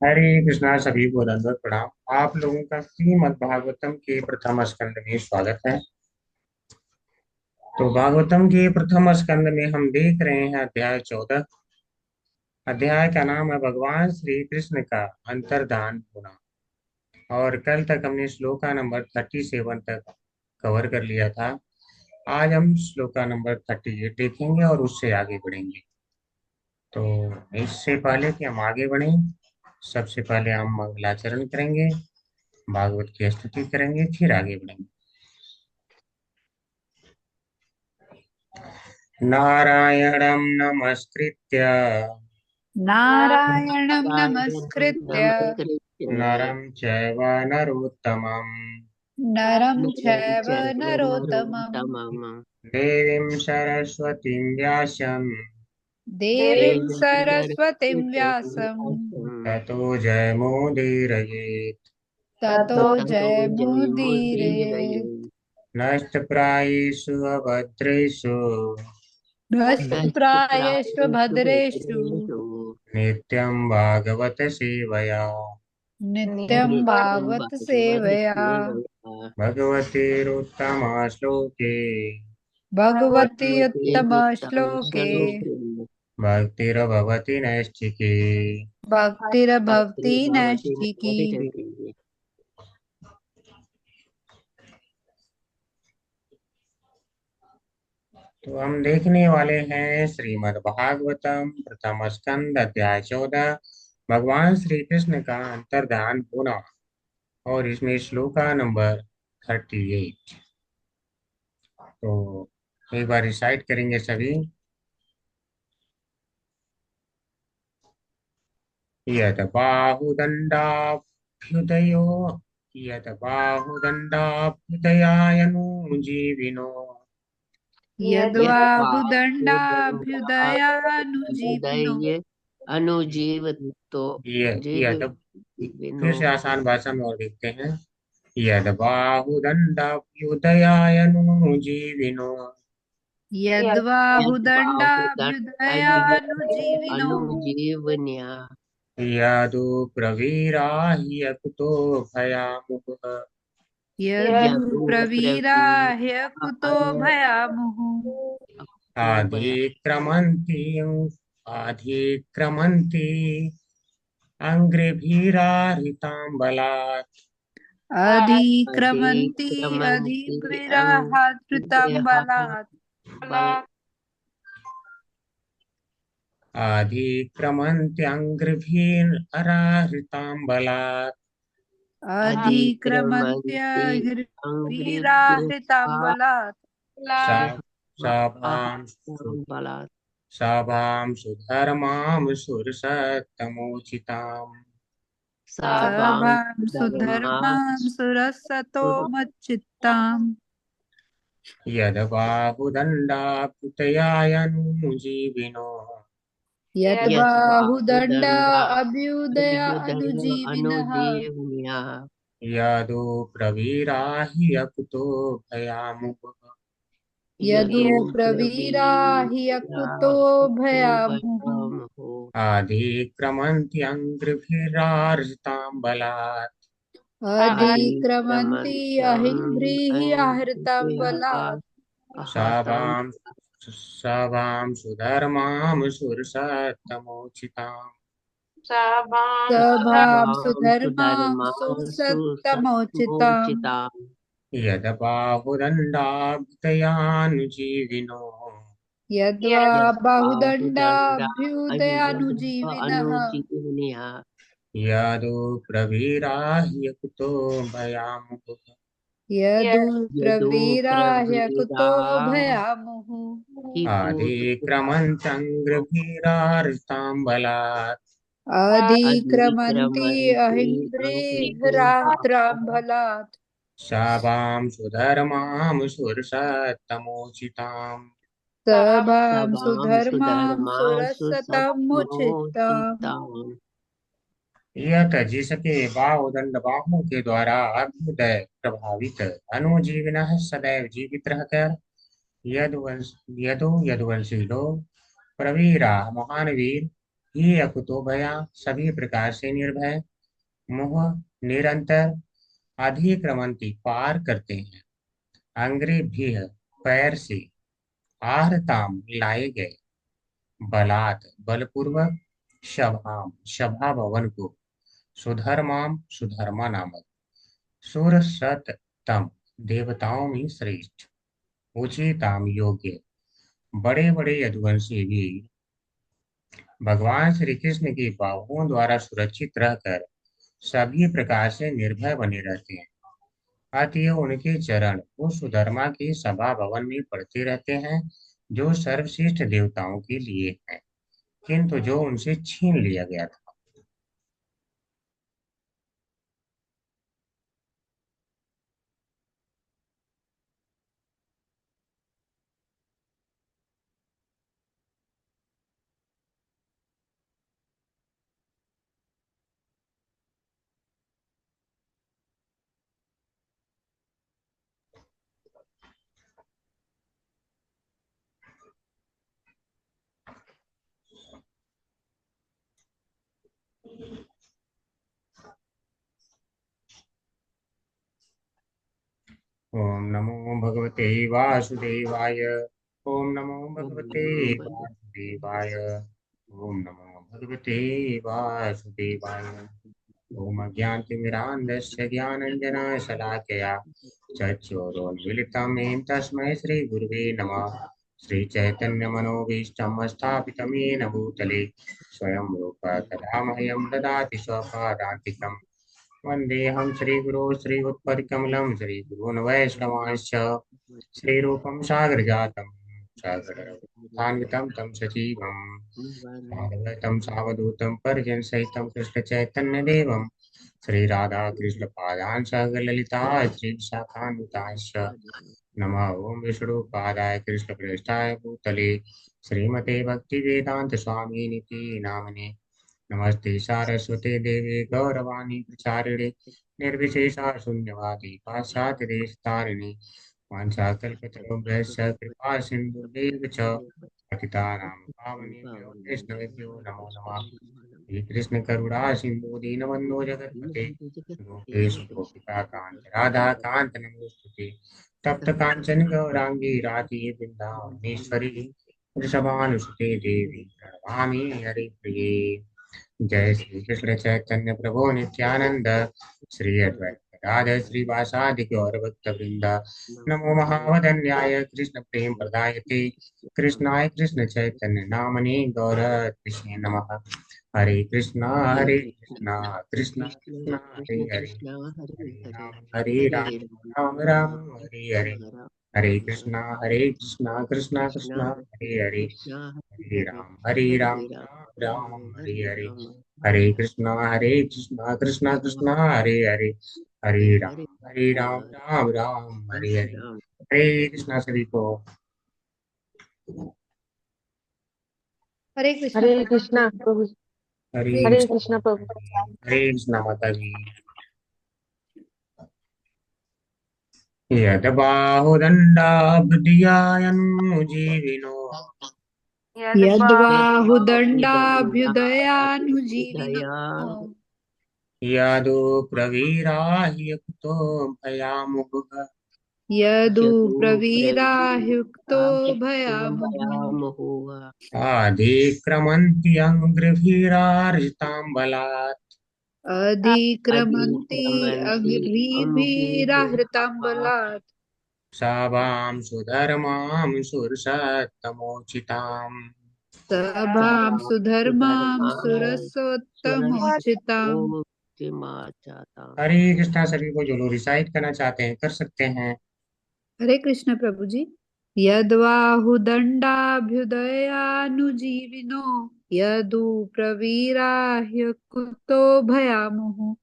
हरे कृष्णा। सभी को दंडवत प्रणाम। आप लोगों का श्रीमद् भागवतम के प्रथम स्कंद में स्वागत है। तो भागवतम के प्रथम स्कंद में हम देख रहे हैं अध्याय 14। अध्याय का नाम है भगवान श्री कृष्ण का अंतर्धान होना। और कल तक हमने श्लोका नंबर 37 तक कवर कर लिया था। आज हम श्लोका नंबर 38 देखेंगे और उससे आगे बढ़ेंगे। तो इससे पहले कि हम आगे बढ़ें, सबसे पहले हम मंगलाचरण करेंगे, भागवत की स्तुति करेंगे, फिर आगे बढ़ेंगे। नारायणं नमस्कृत्य नारायणं नारायणं नमस्कृत्य नमस्कृत्य नरं चैव नरोत्तमं नरं नरं चैव चैव नरोत्तमं नरोत्तमं देवीं सरस्वतीं व्यासं देवीं देवीं सरस्वतीं सरस्वतीं व्यासं व्यासं ततो जयमुदीरयेत्। ततो ततो जयमुदीरये। जयमुदीरये। नष्टप्रायेषु अभद्रेषु नष्टप्रायेषु नष्टप्रायेषु भद्रेषु भद्रेषु नित्यं भागवत सेवया नित्यं नित्यं भागवत सेवया। भागवतसेवया। भगवतीरुत्तमा श्लोके भगवति उत्तम भगवतीरुत्तमश्लोके श्लोके भक्तिर्भवति नैष्ठिकी। भक्तिर्भवति भक्तिर्भवति नैष्ठिकी। नैष्ठिकी। तो हम देखने वाले हैं श्रीमद् भागवतम प्रथम स्कंद अध्याय 14, भगवान श्री कृष्ण का अंतर्धान होना। और इसमें श्लोका नंबर 38। तो एक बार रिसाइट करेंगे सभी। यद बाहुदंडाभ्युदयो यद बाहुदंडाभ्युदयायनुजीविनो यद्बाहुदण्डाभ्युदयानुजीविनो यद्वाहुदण्डाभ्युदये अनुजीवतो यद जीविनो। फिर से आसान भाषा में और देखते हैं। यद बाहुदंडाभ्युदयायनुजीविनो यद्बाहुदण्डाभ्युदयानुजीविनो अनुजीवन्या। यदु प्रवीराह्यकुतो भयामुः यदु यदुप्रवीरा प्रवीरा ह्यकुतो भयामुहुः। भया आधिक्रमन्ति आधिक्रमन्ति अङ्घ्रिभिराहृतां बलात् अधिक्रमन्ति अधिक्रमन्ति अधिभिराहृतां बलात्। बल आधिक्रमन्त्यङ्घ्रिभिराहृतां बलात् अधिक्रमन्ति अधिक्रमन्त्यभिराहृतां अङ्घ्रिभिः बलात्। सा सभां बलात्। सभां सुधर्मां सुरसत्तमोचिताम् सभां सभां सुधर्मां सुरसतो मच्चित्ताम्। यद्बाहुदण्डाभृतयायनुजीविनो यद्बाहुदण्डा यद्बाहुदण्डा अभ्युदया अभ्युदय अनुजीविनः। अनुजीवन्यः। यदु प्रवीराहि अकुतो भयामुः यदु यदु प्रवीरा हि अकुतो प्रवीराहतो भयामुः। भयामहो। आधिक्रमन्त्यङ्घ्रिभिरार्जितां बलात् अधिक्रमन्ति अहिंभ्रीः आहृतां अधिक्रमन्त्यङ्घ्रिभिः बलात्। आहतां सभां सभां सुधर्मां सुरसत्तमोचिताम् सभां सभां सुधर्मां सुधर्मासु सुसत्तमोचिताम्। समुचिताम्। यद्बाहुदण्डाभृतयानुजीविनो यद्वा यद्बाहुदण्डा बाहुदण्डाभ्युदयानुजीविनः। अनुजीवन्यः। यदु प्रवीराह्यकुतो भयामुः यदु यदु प्रवीरा ह्यकुतो प्रवीराः भयामुः। आधिक्रमन्त्यङ्घ्रिभिरार्जितां बलात् अधिक्रमन्ति अधिक्रमन्ति अहिंद्रीभिरात्रां बलात्। सभां सुधर्मां सुरसत्तमोचिताम् सभां सभां सुधर्मां सुधर्मासु सुरसतमुचिताम्। सत्मोचिताम्। यत जिसके बाहुदंड बाहुओं के द्वारा अभ्युदय प्रभावित अनुजीविन सदैव जीवित रहकर यदुवंश यदुवंशी लोग प्रवीरा महान वीर ये अकुतो भया, सभी प्रकार से निर्भय, मोह निरंतर, अधिक्रमंती पार करते हैं, अंग्रे भी पैर से, आहरताम लाए गए, बलात् बलपूर्वक, शभाम सभा भवन को, सुधर्माम सुधर्मा नामक, सुरसततम देवताओं में श्रेष्ठ, उचिताम योग्य, बड़े बड़े यदुवंशी भी भगवान श्री कृष्ण की बाहुओं द्वारा सुरक्षित रहकर सभी प्रकार से निर्भय बने रहते हैं। अतएव उनके चरण उस सुधर्मा की सभा भवन में पड़ते रहते हैं, जो सर्वश्रेष्ठ देवताओं के लिए है, किंतु जो उनसे छीन लिया गया था। ओम नमो भगवते वासुदेवाय। ओम नमो भगवते वासुदेवाय। ओम नमो भगवते वासुदेवाय। ओम अज्ञानतिमिरान्धस्य ज्ञानञ्जनशलाकया चक्षुरुन्मीलितं येन तस्मै श्रीगुरुवे नमः। श्रीचैतन्यमनोभीष्टं स्थापितं येन भूतले स्वयं रूप कदा मह्यं ददाति स्वपदान्तिकम्। वन्देऽहं श्रीगुरो श्रीयुत्पदकमलं श्रीगुरून् वैष्णवांश्च श्रीरूपं सागरजातं सागररघुनाथान्वितं तं सजीवं साद्वैतं सावधूतं परिजनसहितं कृष्णचैतन्यदेवं श्रीराधाकृष्णपादान् सहगणललिता श्रीविशाखान्वितांश्च नमः ॐ विष्णुपादाय कृष्णप्रेष्ठाय भूतले श्रीमते भक्तिवेदान्तस्वामिनिति नामिने नमस्ते सारस्वते देवे गौरवाणी प्रचारिणे निर्विशेषा शून्यवादी पाश्चात्यदेशतारिणे वाञ्छाकल्पतरुभ्यश्च कृपा सिन्धुभ्येव च पतितानां पावनेभ्यो वैष्णवेभ्यो नमो नमः। श्री कृष्ण करुणा सिंधु दीनबंधो जगत्पते गोपेश गोपिका कांत राधा कांत नमोस्तुते। तप्त कांचन गौरांगी राधे वृंदावनेश्वरी वृषभानुसुते देवी प्रणमामि हरिप्रिये। जय श्री कृष्ण चैतन्य प्रभु नित्यानंद श्री अद्वैत गदाधर श्रीवासादि गौर भक्त वृंदा नमो महावदन्याय कृष्ण प्रेम प्रदायते कृष्णाय कृष्ण चैतन्य नामने गौरत्रिषे नमः। हरे कृष्णा कृष्णा कृष्ण कृष्णा हरे कृष्ण हरे कृष्ण हरे हरे हरे हरे राम राम राम राम राम राम हरे हरे। हरे राम हरे हरे कृष्णा कृष्णा कृष्ण कृष्णा हरे हरे। कृष्ण हरे हरे हरे राम हरे राम राम राम हरे हरे हरे। राम हरे हरे कृष्णा कृष्णा राम कृष्णा हरे हरे। हरे हरे राम हरे राम राम हरे हरे हरे। राम हरे कृष्णा सभी को। हरे कृष्ण हरे प्रभु। कृष्णा प्रभु। हरे हरे हरे कृष्णा कृष्णा माता प्रभु। जी। हरे कृष्णा माता जी। यद्बाहुदण्डाब्धियायनुजीविनो यद्बाहुदण्डाभ्युदयानुजीविनो यादो प्रवीराह्यकुतो भयामुहुः यदु यदु प्रवीराह्युक्तो भयामुहुः प्रवीराह्यक्तोभयामहुः आदिक्रमन्ति अङ्घ्रिभिरार्जितां बलात् अधिक्रमन्ति अधिक्रमन्ति अङ्घ्रिभिराहृतां अम्बुभिः बलात् सावां सुधर्मां सुरसत्तमोचिताम्। सभां सुधर्मां सुधर्मा सुरसोत्तमोचिताम्। सुरसत्तमोचिताम् हरे कृष्णा सभी को जो लोग रिसाइट करना चाहते हैं कर सकते हैं। हरे कृष्ण प्रभु जी। यद्बाहुदण्डाभ्युदयानुजीविनो यदु प्रवीराह्यकुतो भयामुः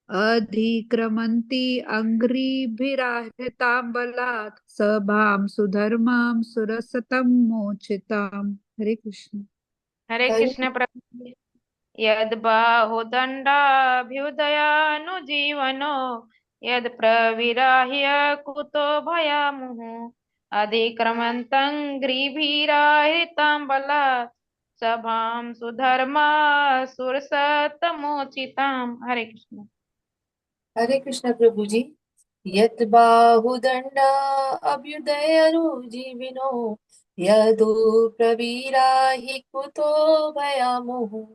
अधिक्रमन्ति अङ्घ्रिभिराहृतां बलात् सभां सुधर्मां सुरसतं मोचिताम्। हरे कृष्ण। हरे हरे कृष्ण प्रभु। यद्बाहुदण्डाभ्युदयानुजीवनो यत्प्रविराह्य कुतो भयामुः अधिक्रमन्तं ग्रीभिराहितां बलात् सभां सुधर्मा सुरसतमोचिताम्। हरे कृष्ण। हरे कृष्ण प्रभु जी। यत बाहुदंड अभ्युदयरुजीविनो यदु प्रवीरा हि कुतो भयामुः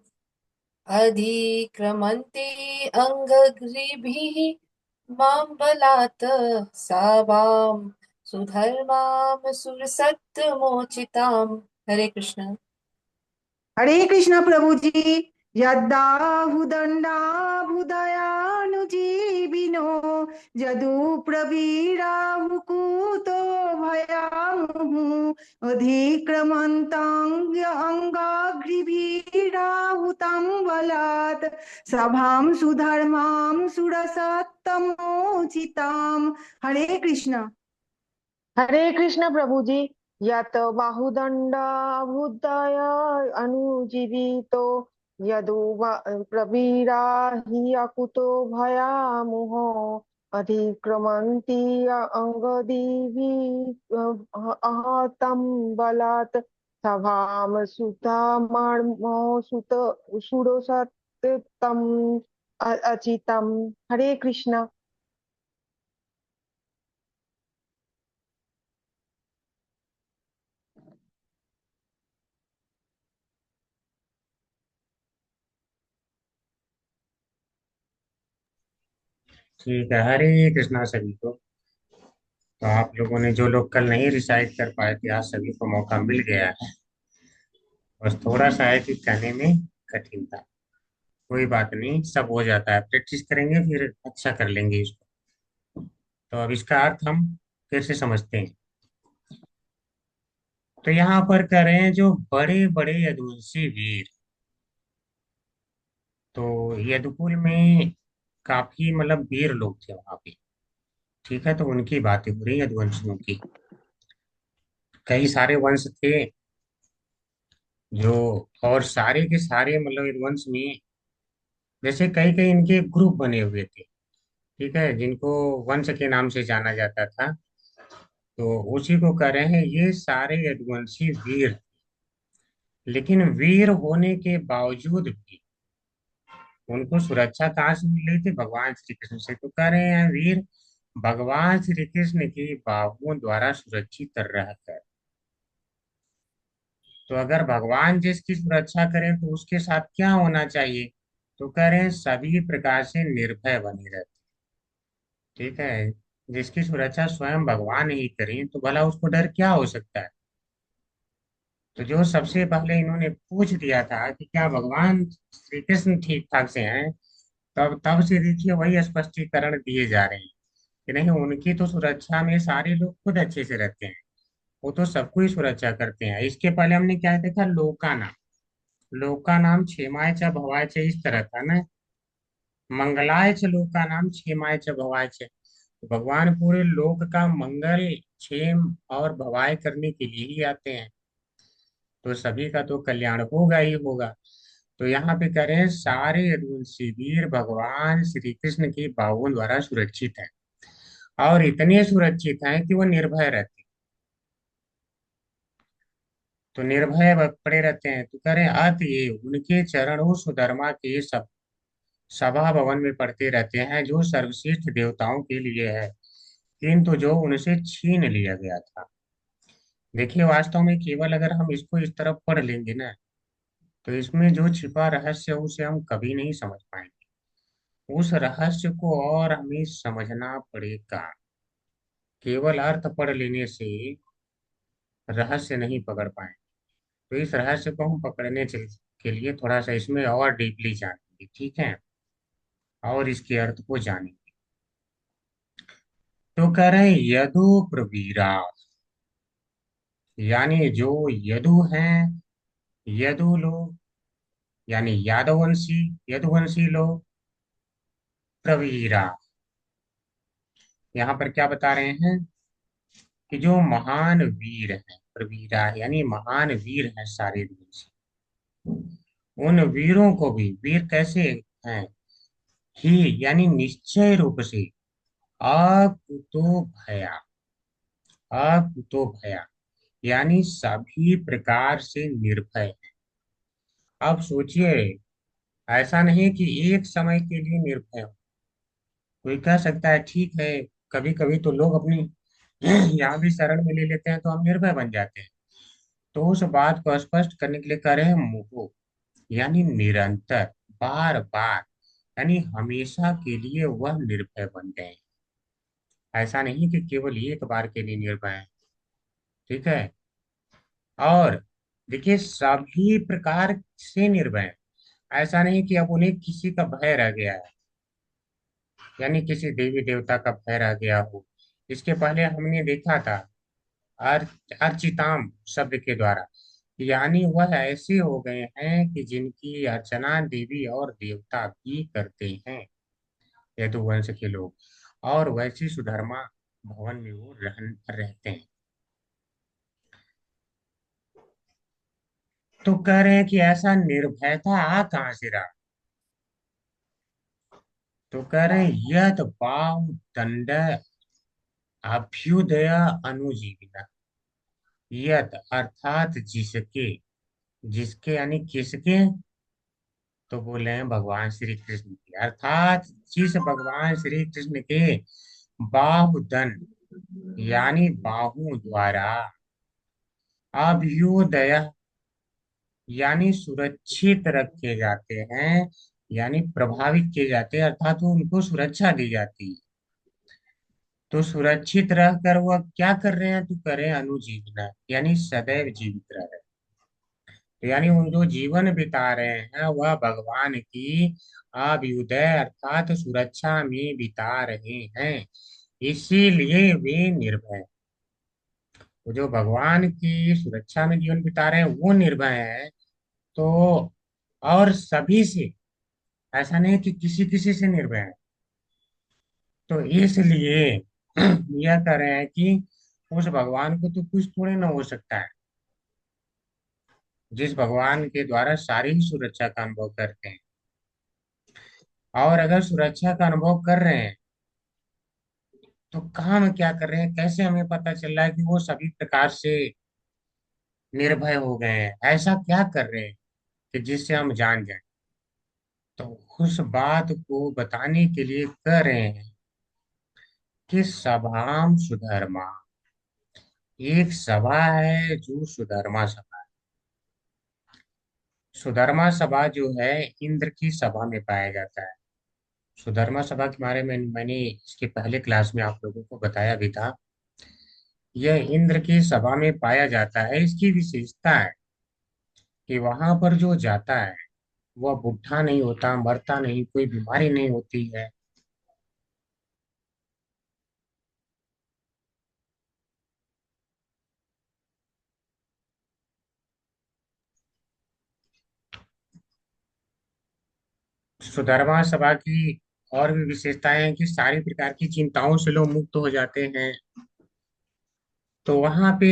अधिक्रमन्ते अङ्घ्रिभिः मां बलात् सावां सुधर्मां सुरसत्तमोचिताम्। हरे कृष्ण। हरे कृष्ण प्रभु जी। यद्दाहुदण्डाभुदयानुजीविनो यदुप्रवीराहुकुतो भयामुः अधिक्रमन्ताङ्ग अङ्गाग्रिभिराहुतं बलात् सभां सुधर्मां सुरसत्तमोचिताम्। हरे कृष्ण। हरे कृष्ण प्रभु जी। यत बाहुदण्डाभुदय अनुजीवितो यदु प्रवीरा हि अकुतो भयामुहो अधिक्रमन्ति अहतं बलात् सभाम सुतामर्मो सुत सुरसत्तम अचितम। हरे कृष्ण। ठीक है, हरे कृष्णा सभी को। तो आप लोगों ने, जो लोग कल नहीं रिसाइट कर पाए थे, आज सभी को मौका मिल गया है। बस थोड़ा सा है कि कहने में कठिन था। कोई बात नहीं, सब हो जाता है, प्रैक्टिस करेंगे फिर अच्छा कर लेंगे इसको। तो अब इसका अर्थ हम फिर से समझते हैं। तो यहाँ पर कह रहे हैं जो बड़े बड़े यदुवंशी वीर। तो यदुकुल में काफी मतलब वीर लोग थे वहां पे। ठीक है, तो उनकी बातें हो रही है यदुवंशियों की। कई सारे वंश थे जो, और सारे के सारे मतलब यदुवंश में जैसे कई कई इनके ग्रुप बने हुए थे। ठीक है, जिनको वंश के नाम से जाना जाता था। तो उसी को कह रहे हैं ये सारे यदुवंशी वीर। लेकिन वीर होने के बावजूद भी उनको सुरक्षा कहाँ से मिल रही थी? भगवान श्री कृष्ण से। तो कह रहे हैं वीर भगवान श्री कृष्ण की बाहुओं द्वारा सुरक्षित रहकर। तो अगर भगवान जिसकी सुरक्षा करें तो उसके साथ क्या होना चाहिए? तो कह रहे हैं सभी प्रकार से निर्भय बने रहते। ठीक है, जिसकी सुरक्षा स्वयं भगवान ही करें तो भला उसको डर क्या हो सकता है? तो जो सबसे पहले इन्होंने पूछ दिया था कि क्या भगवान श्री कृष्ण ठीक ठाक से हैं, तब तब से देखिए वही स्पष्टीकरण दिए जा रहे हैं कि नहीं, उनकी तो सुरक्षा में सारे लोग खुद अच्छे से रहते हैं। वो तो सबको ही सुरक्षा करते हैं। इसके पहले हमने क्या देखा? लोका नाम। लोका नाम क्षेमाय च भवाय च, इस तरह था ना। मंगलाय च लोका नाम क्षेमाय च भवाय च। भगवान पूरे लोक का मंगल, क्षेम और भवाय करने के लिए ही आते हैं। तो सभी का तो कल्याण होगा ही होगा। तो यहाँ पे कह रहे हैं सारे यदुवंशी वीर भगवान श्री कृष्ण के बाहुओं द्वारा सुरक्षित हैं। और इतने सुरक्षित हैं कि वो निर्भय रहते हैं। तो निर्भय पड़े रहते हैं। तो कह रहे हैं अतएव उनके चरणों सुधर्मा के सब सभा भवन में पढ़ते रहते हैं, जो सर्वश्रेष्ठ देवताओं के लिए है, किंतु जो उनसे छीन लिया गया था। देखिए, वास्तव में केवल अगर हम इसको इस तरफ पढ़ लेंगे ना, तो इसमें जो छिपा रहस्य है उसे हम कभी नहीं समझ पाएंगे। उस रहस्य को और हमें समझना पड़ेगा। केवल अर्थ पढ़ लेने से रहस्य नहीं पकड़ पाएंगे। तो इस रहस्य को हम पकड़ने के लिए थोड़ा सा इसमें और डीपली जानेंगे। ठीक है, और इसके अर्थ को जानेंगे। तो कह रहे हैं यदु प्रवीरा, यानी जो यदु हैं, यदु लोग यानी यादववंशी, यदुवंशी लोग। प्रवीरा, यहाँ पर क्या बता रहे हैं कि जो महान वीर हैं, प्रवीरा यानी महान वीर हैं सारे यदुवंशी। उन वीरों को भी, वीर कैसे हैं? ही यानी निश्चय रूप से, अकुतो भया, अकुतो भया यानी सभी प्रकार से निर्भय है। अब सोचिए, ऐसा नहीं कि एक समय के लिए निर्भय हो। कोई कह सकता है ठीक है, कभी कभी तो लोग अपनी यहाँ भी शरण में ले लेते हैं तो हम निर्भय बन जाते हैं। तो उस बात को स्पष्ट करने के लिए कह रहे हैं मुहु, यानी निरंतर, बार बार, यानी हमेशा के लिए वह निर्भय बन गए। ऐसा नहीं कि केवल एक बार के लिए निर्भय हैं। ठीक है। और देखिए, सभी प्रकार से निर्भय हैं। ऐसा नहीं कि अब उन्हें किसी का भय रह गया है, यानी किसी देवी देवता का भय रह गया हो। इसके पहले हमने देखा था अर्चिताम शब्द के द्वारा, यानी वह ऐसे हो गए हैं कि जिनकी अर्चना देवी और देवता भी करते हैं, यदुवंश के लोग। और वैसी सुधर्मा भवन में वो रहते हैं। तो कह रहे हैं कि ऐसा निर्भयता आ कहाँ से रहा। तो कह रहे हैं यद बाहु दंड अभ्युदय अनुजीविना। यद अर्थात जिसके, जिसके यानी किसके, तो बोले हैं भगवान श्री कृष्ण के, अर्थात जिस भगवान श्री कृष्ण के बाहुदंड यानी बाहु द्वारा, अभ्युदय यानी सुरक्षित रखे जाते हैं, यानी प्रभावित किए जाते हैं, अर्थात वो उनको सुरक्षा दी जाती है। तो सुरक्षित रहकर वह क्या कर रहे हैं, तो करें अनुजीवना, यानी सदैव जीवित रह रहे हैं। तो यानी उन जो जीवन बिता रहे हैं वह भगवान की अभ्युदय अर्थात सुरक्षा में बिता रहे हैं, इसीलिए वे निर्भय हैं। तो जो भगवान की सुरक्षा में जीवन बिता रहे हैं वो निर्भय हैं। तो और सभी से, ऐसा नहीं कि किसी किसी से निर्भय है। तो इसलिए यह कह रहे हैं कि उस भगवान को तो कुछ थोड़े ना हो सकता है, जिस भगवान के द्वारा सारी ही सुरक्षा का अनुभव करते हैं। और अगर सुरक्षा का अनुभव कर रहे हैं तो काम क्या कर रहे हैं, कैसे हमें पता चल रहा है कि वो सभी प्रकार से निर्भय हो गए हैं, ऐसा क्या कर रहे हैं कि जिससे हम जान जाएं। तो उस बात को बताने के लिए कह रहे हैं कि सभाम सुधर्मा, एक सभा है जो सुधर्मा सभा है। सुधर्मा सभा जो है इंद्र की सभा में पाया जाता है। सुधर्मा सभा के बारे में मैंने इसके पहले क्लास में आप लोगों को बताया भी था। यह इंद्र की सभा में पाया जाता है। इसकी विशेषता है कि वहां पर जो जाता है वह बुढ़ा नहीं होता, मरता नहीं, कोई बीमारी नहीं होती है। सुधर्मा सभा की और भी विशेषताएं हैं कि सारी प्रकार की चिंताओं से लोग मुक्त हो जाते हैं। तो वहां पे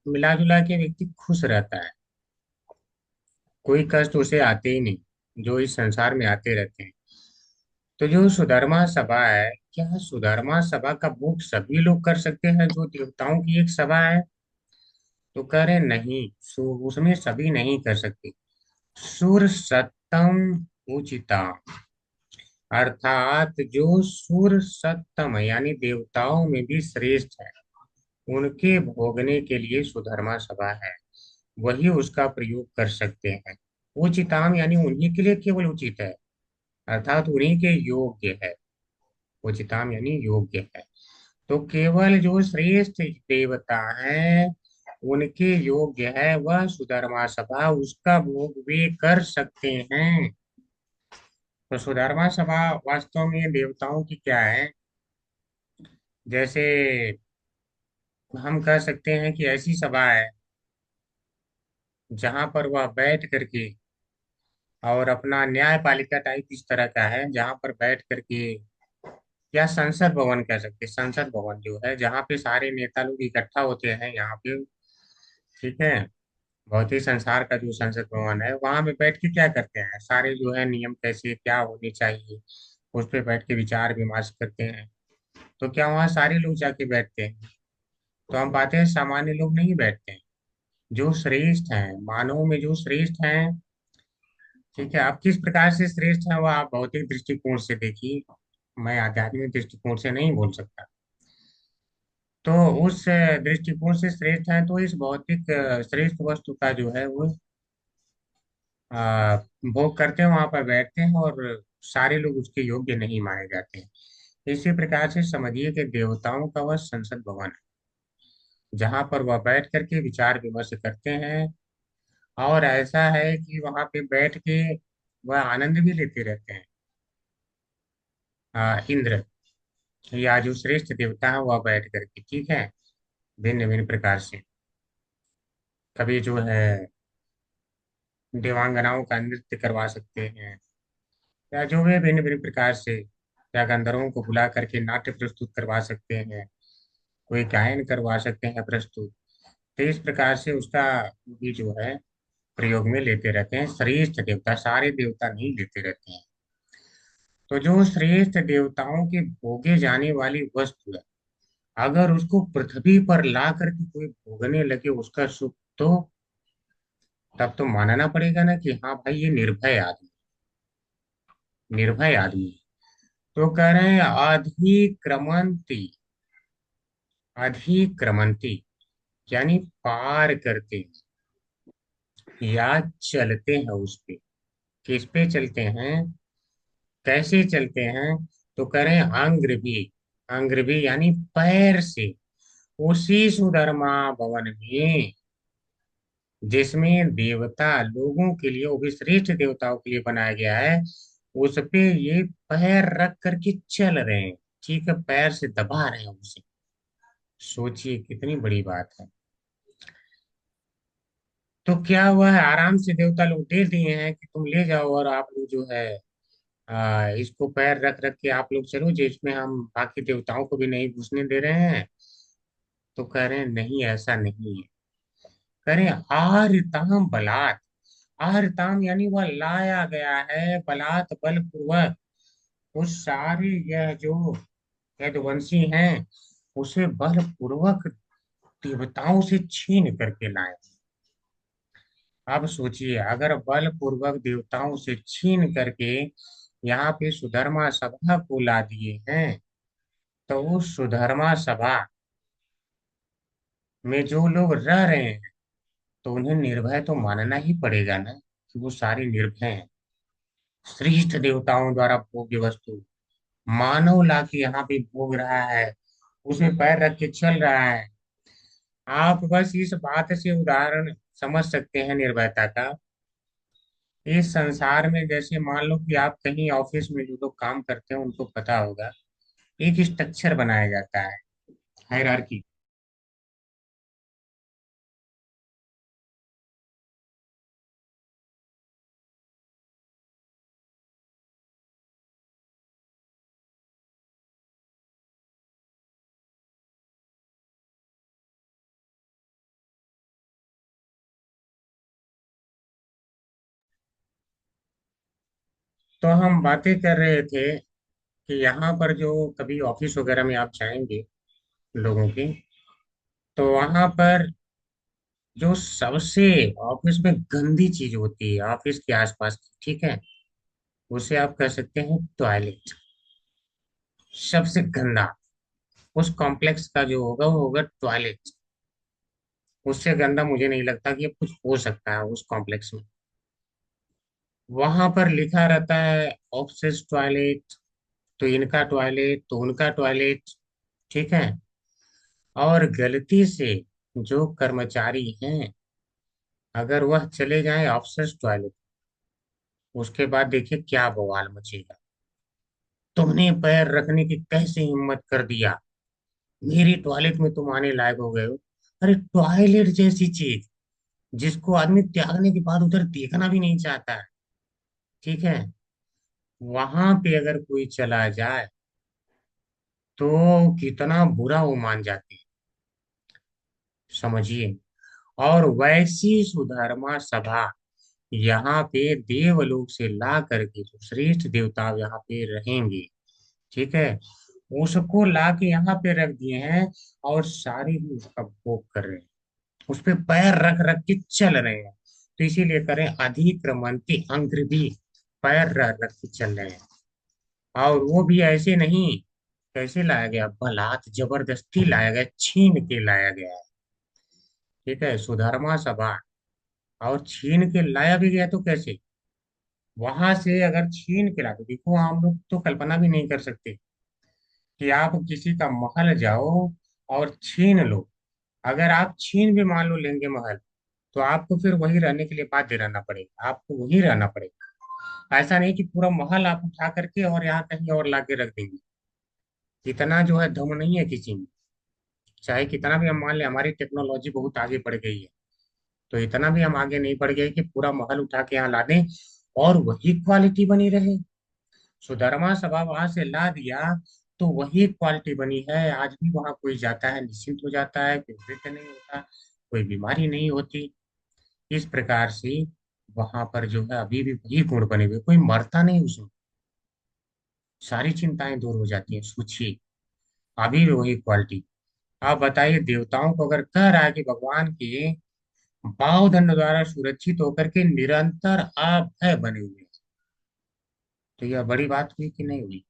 मिला जुला के व्यक्ति खुश रहता है, कोई कष्ट उसे आते ही नहीं, जो इस संसार में आते रहते हैं। तो जो सुधर्मा सभा है, क्या सुधर्मा सभा का भोग सभी लोग कर सकते हैं जो देवताओं की एक सभा है? तो कह रहे नहीं, उसमें सभी नहीं कर सकते। सुर सत्तम उचिता, अर्थात जो सुर सत्तम यानी देवताओं में भी श्रेष्ठ है, उनके भोगने के लिए सुधर्मा सभा है, वही उसका प्रयोग कर सकते हैं। उचिताम यानी उन्हीं के लिए केवल उचित है, अर्थात उन्हीं के योग्य है। उचिताम यानी योग्य है। तो केवल जो श्रेष्ठ देवता हैं उनके योग्य है वह सुधर्मा सभा, उसका भोग वे कर सकते हैं। तो सुधर्मा सभा वास्तव में देवताओं की क्या है, जैसे हम कह सकते हैं कि ऐसी सभा है जहां पर वह बैठ करके, और अपना न्यायपालिका टाइप इस तरह का है जहां पर बैठ करके, या संसद भवन कह सकते हैं, संसद भवन जो है जहाँ पे सारे नेता लोग इकट्ठा होते हैं यहाँ पे। ठीक है। भौतिक संसार का जो संसद भवन है वहां पे बैठ के क्या करते हैं, सारे जो है नियम कैसे क्या होने चाहिए उस पे बैठ के विचार विमर्श करते हैं। तो क्या वहाँ सारे लोग जाके बैठते हैं? तो हम पाते हैं सामान्य लोग नहीं बैठते हैं। जो श्रेष्ठ हैं, मानव में जो श्रेष्ठ हैं, ठीक है, आप किस प्रकार से श्रेष्ठ हैं वो आप भौतिक दृष्टिकोण से देखिए, मैं आध्यात्मिक दृष्टिकोण से नहीं बोल सकता। तो उस दृष्टिकोण से श्रेष्ठ हैं तो इस भौतिक श्रेष्ठ वस्तु का जो है वो आ, भोग करते हैं, वहां पर बैठते हैं, और सारे लोग उसके योग्य नहीं माने जाते हैं। इसी प्रकार से समझिए कि देवताओं का वह संसद भवन है, जहाँ पर वह बैठ करके विचार विमर्श करते हैं, और ऐसा है कि वहां पे बैठ के वह आनंद भी लेते रहते हैं। इंद्र या जो श्रेष्ठ देवता है वह बैठ करके, ठीक है, भिन्न भिन्न प्रकार से कभी जो है देवांगनाओं का नृत्य करवा सकते हैं, या जो भी भिन्न भिन्न प्रकार से, या गंधर्वों को बुला करके नाट्य प्रस्तुत करवा सकते हैं, कोई गायन करवा सकते हैं प्रस्तुत। तो इस प्रकार से उसका भी जो है प्रयोग में लेते रहते हैं श्रेष्ठ देवता, सारे देवता नहीं लेते रहते हैं। तो जो श्रेष्ठ देवताओं के भोगे जाने वाली वस्तु है, अगर उसको पृथ्वी पर ला करके कोई भोगने लगे उसका सुख, तो तब तो मानना पड़ेगा ना कि हाँ भाई ये निर्भय आदमी, निर्भय आदमी। तो कह रहे हैं अधिक्रमंती, अधिक्रमंती यानी पार करते हैं या चलते हैं उस पे। किस पे चलते हैं, कैसे चलते हैं? तो कह रहे हैं अंग्रभी, अंग्रभी यानी पैर से, उसी सुधर्मा भवन में जिसमें देवता लोगों के लिए, वो भी श्रेष्ठ देवताओं के लिए बनाया गया है, उस पे ये पैर रख करके चल रहे हैं। ठीक है, पैर से दबा रहे हैं उसे। सोचिए कितनी बड़ी बात है। तो क्या हुआ है, आराम से देवता लोग दे दिए हैं कि तुम ले जाओ, और आप लोग जो है इसको पैर रख रख के आप लोग चलो, जिसमें हम बाकी देवताओं को भी नहीं घुसने दे रहे हैं। तो कह रहे हैं नहीं, ऐसा नहीं है। कह रहे हैं आर्ताम बलात्, आर्ताम यानी वह लाया गया है बलात्, बलपूर्वक। उस सारे यह जो यदुवंशी हैं उसे बलपूर्वक देवताओं से छीन करके लाए। अब सोचिए, अगर बलपूर्वक देवताओं से छीन करके यहाँ पे सुधर्मा सभा को ला दिए हैं, तो उस सुधर्मा सभा में जो लोग रह रहे हैं, तो उन्हें निर्भय तो मानना ही पड़ेगा ना, कि वो सारे निर्भय हैं। श्रेष्ठ देवताओं द्वारा भोग्य वस्तु मानव ला के यहाँ पे भोग रहा है, उसमें पैर रख के चल रहा है। आप बस इस बात से उदाहरण समझ सकते हैं निर्भयता का। इस संसार में जैसे मान लो कि आप कहीं ऑफिस में जो लोग काम करते हैं उनको पता होगा, एक स्ट्रक्चर बनाया जाता है, हायरार्की। तो हम बातें कर रहे थे कि यहाँ पर जो कभी ऑफिस वगैरह में आप जाएंगे लोगों की, तो वहां पर जो सबसे ऑफिस में गंदी चीज होती है ऑफिस के आसपास की, ठीक है, उसे आप कह सकते हैं टॉयलेट। सबसे गंदा उस कॉम्प्लेक्स का जो होगा वो होगा टॉयलेट। उससे गंदा मुझे नहीं लगता कि अब कुछ हो सकता है उस कॉम्प्लेक्स में। वहां पर लिखा रहता है ऑफिस टॉयलेट, तो इनका टॉयलेट तो उनका टॉयलेट, ठीक है। और गलती से जो कर्मचारी हैं, अगर वह चले जाएं ऑफिस टॉयलेट, उसके बाद देखिए क्या बवाल मचेगा। तुमने पैर रखने की कैसे हिम्मत कर दिया, मेरी टॉयलेट में तुम आने लायक हो गए हो। अरे टॉयलेट जैसी चीज जिसको आदमी त्यागने के बाद उधर देखना भी नहीं चाहता है, ठीक है, वहां पे अगर कोई चला जाए तो कितना बुरा वो मान जाते हैं, समझिए। और वैसी सुधर्मा सभा यहाँ पे देवलोक से ला करके जो श्रेष्ठ देवता यहाँ पे रहेंगे, ठीक है, उसको ला के यहाँ पे रख दिए हैं, और सारे भी उसका भोग कर रहे हैं, उस पे पैर रख रख के चल रहे हैं। तो इसीलिए करें अधिक्रमंती अंग्रभी, पैर रख के चल रहे हैं। और वो भी ऐसे नहीं, कैसे लाया गया, बलात् जबरदस्ती लाया गया, छीन के लाया गया है। ठीक है, सुधर्मा सभा, और छीन के लाया भी गया तो कैसे, वहां से अगर छीन के लाते, देखो हम लोग तो कल्पना भी नहीं कर सकते कि आप किसी का महल जाओ और छीन लो। अगर आप छीन भी मान लो लेंगे महल, तो आपको फिर वही रहने के लिए बाध्य रहना पड़ेगा, आपको वही रहना पड़ेगा। ऐसा नहीं कि पूरा महल आप उठा करके और यहाँ कहीं और लाके रख देंगे। इतना जो है दम नहीं है किसी में। चाहे कितना भी हम मान लें हमारी टेक्नोलॉजी बहुत आगे बढ़ गई है, तो इतना भी हम आगे नहीं बढ़ गए कि पूरा महल उठा के यहाँ ला दें और वही क्वालिटी बनी रहे। सुधर्मा सभा वहां से ला दिया तो वही क्वालिटी बनी है। आज भी वहां कोई जाता है निश्चिंत हो जाता है, कोई मृत्यु नहीं होता, कोई बीमारी नहीं होती। इस प्रकार से वहां पर जो है अभी भी वही गुण बने हुए, कोई मरता नहीं उसमें, सारी चिंताएं दूर हो जाती हैं। सोचिए, अभी भी वही क्वालिटी। आप बताइए, देवताओं को अगर कह रहा है कि भगवान के बाव दंड द्वारा सुरक्षित होकर के निरंतर अभय बने हुए हैं, तो यह बड़ी बात हुई कि नहीं हुई।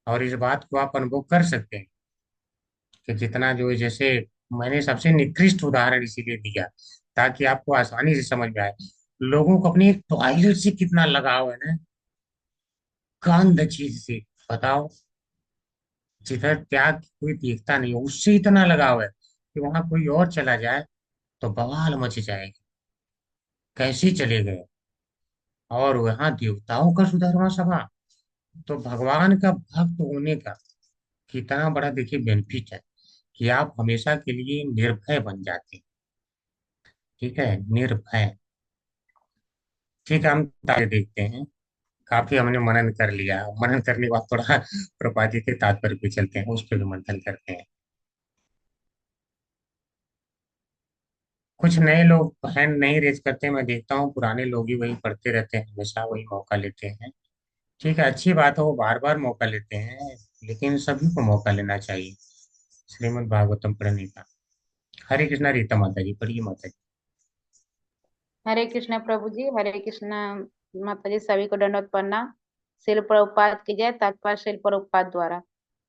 और इस बात को आप अनुभव कर सकते हैं कि जितना जो है, जैसे मैंने सबसे निकृष्ट उदाहरण इसीलिए दिया ताकि आपको आसानी से समझ में आए। लोगों को अपनी एक टॉयलेट से कितना लगाव है ना, गंद चीज से। बताओ, जिधर त्याग कोई देखता नहीं हो उससे इतना लगाव है कि वहां कोई और चला जाए तो बवाल मच जाएगी, कैसे चले गए। और वहां देवताओं का सुधर्मा सभा, तो भगवान का भक्त होने का कितना बड़ा देखिए बेनिफिट है कि आप हमेशा के लिए निर्भय बन जाते हैं। ठीक है, निर्भय। ठीक है, हम तारे देखते हैं। काफी हमने मनन कर लिया, मनन करने के बाद थोड़ा प्रभुपाद जी के तात्पर्य पे चलते हैं, उस पर भी मंथन करते हैं। कुछ नए लोग हैंड नहीं रेज करते, मैं देखता हूँ पुराने लोग ही वही पढ़ते रहते हैं, हमेशा वही मौका लेते हैं। ठीक है, अच्छी बात है, वो बार बार मौका लेते हैं, लेकिन सभी को मौका लेना चाहिए श्रीमद् भागवतम पढ़ने का। हरे कृष्णा। रीता माता जी पढ़िए माता जी। हरे कृष्ण प्रभु जी, हरे कृष्ण माता जी, सभी को दंडवत प्रणाम। शिल प्रभुपाद की जय। तात्पर्य शिल प्रभुपाद द्वारा,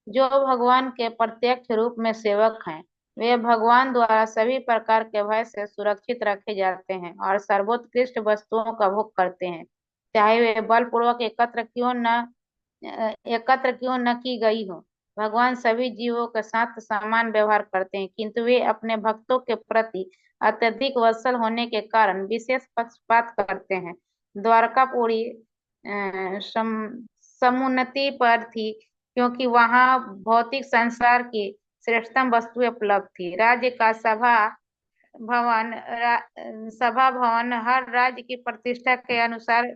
जो भगवान के प्रत्यक्ष रूप में सेवक हैं, वे भगवान द्वारा सभी प्रकार के भय से सुरक्षित रखे जाते हैं और सर्वोत्कृष्ट वस्तुओं का भोग करते हैं, चाहे वे बलपूर्वक एकत्र क्यों न की गई हो। भगवान सभी जीवों के साथ समान व्यवहार करते हैं, किंतु वे अपने भक्तों के प्रति अत्यधिक वत्सल होने के कारण विशेष पक्षपात करते हैं। द्वारकापुरी समुन्नति पर थी, क्योंकि वहां भौतिक संसार की श्रेष्ठतम वस्तुएं उपलब्ध थी। राज्य का भवन सभा भवन हर राज्य की प्रतिष्ठा के अनुसार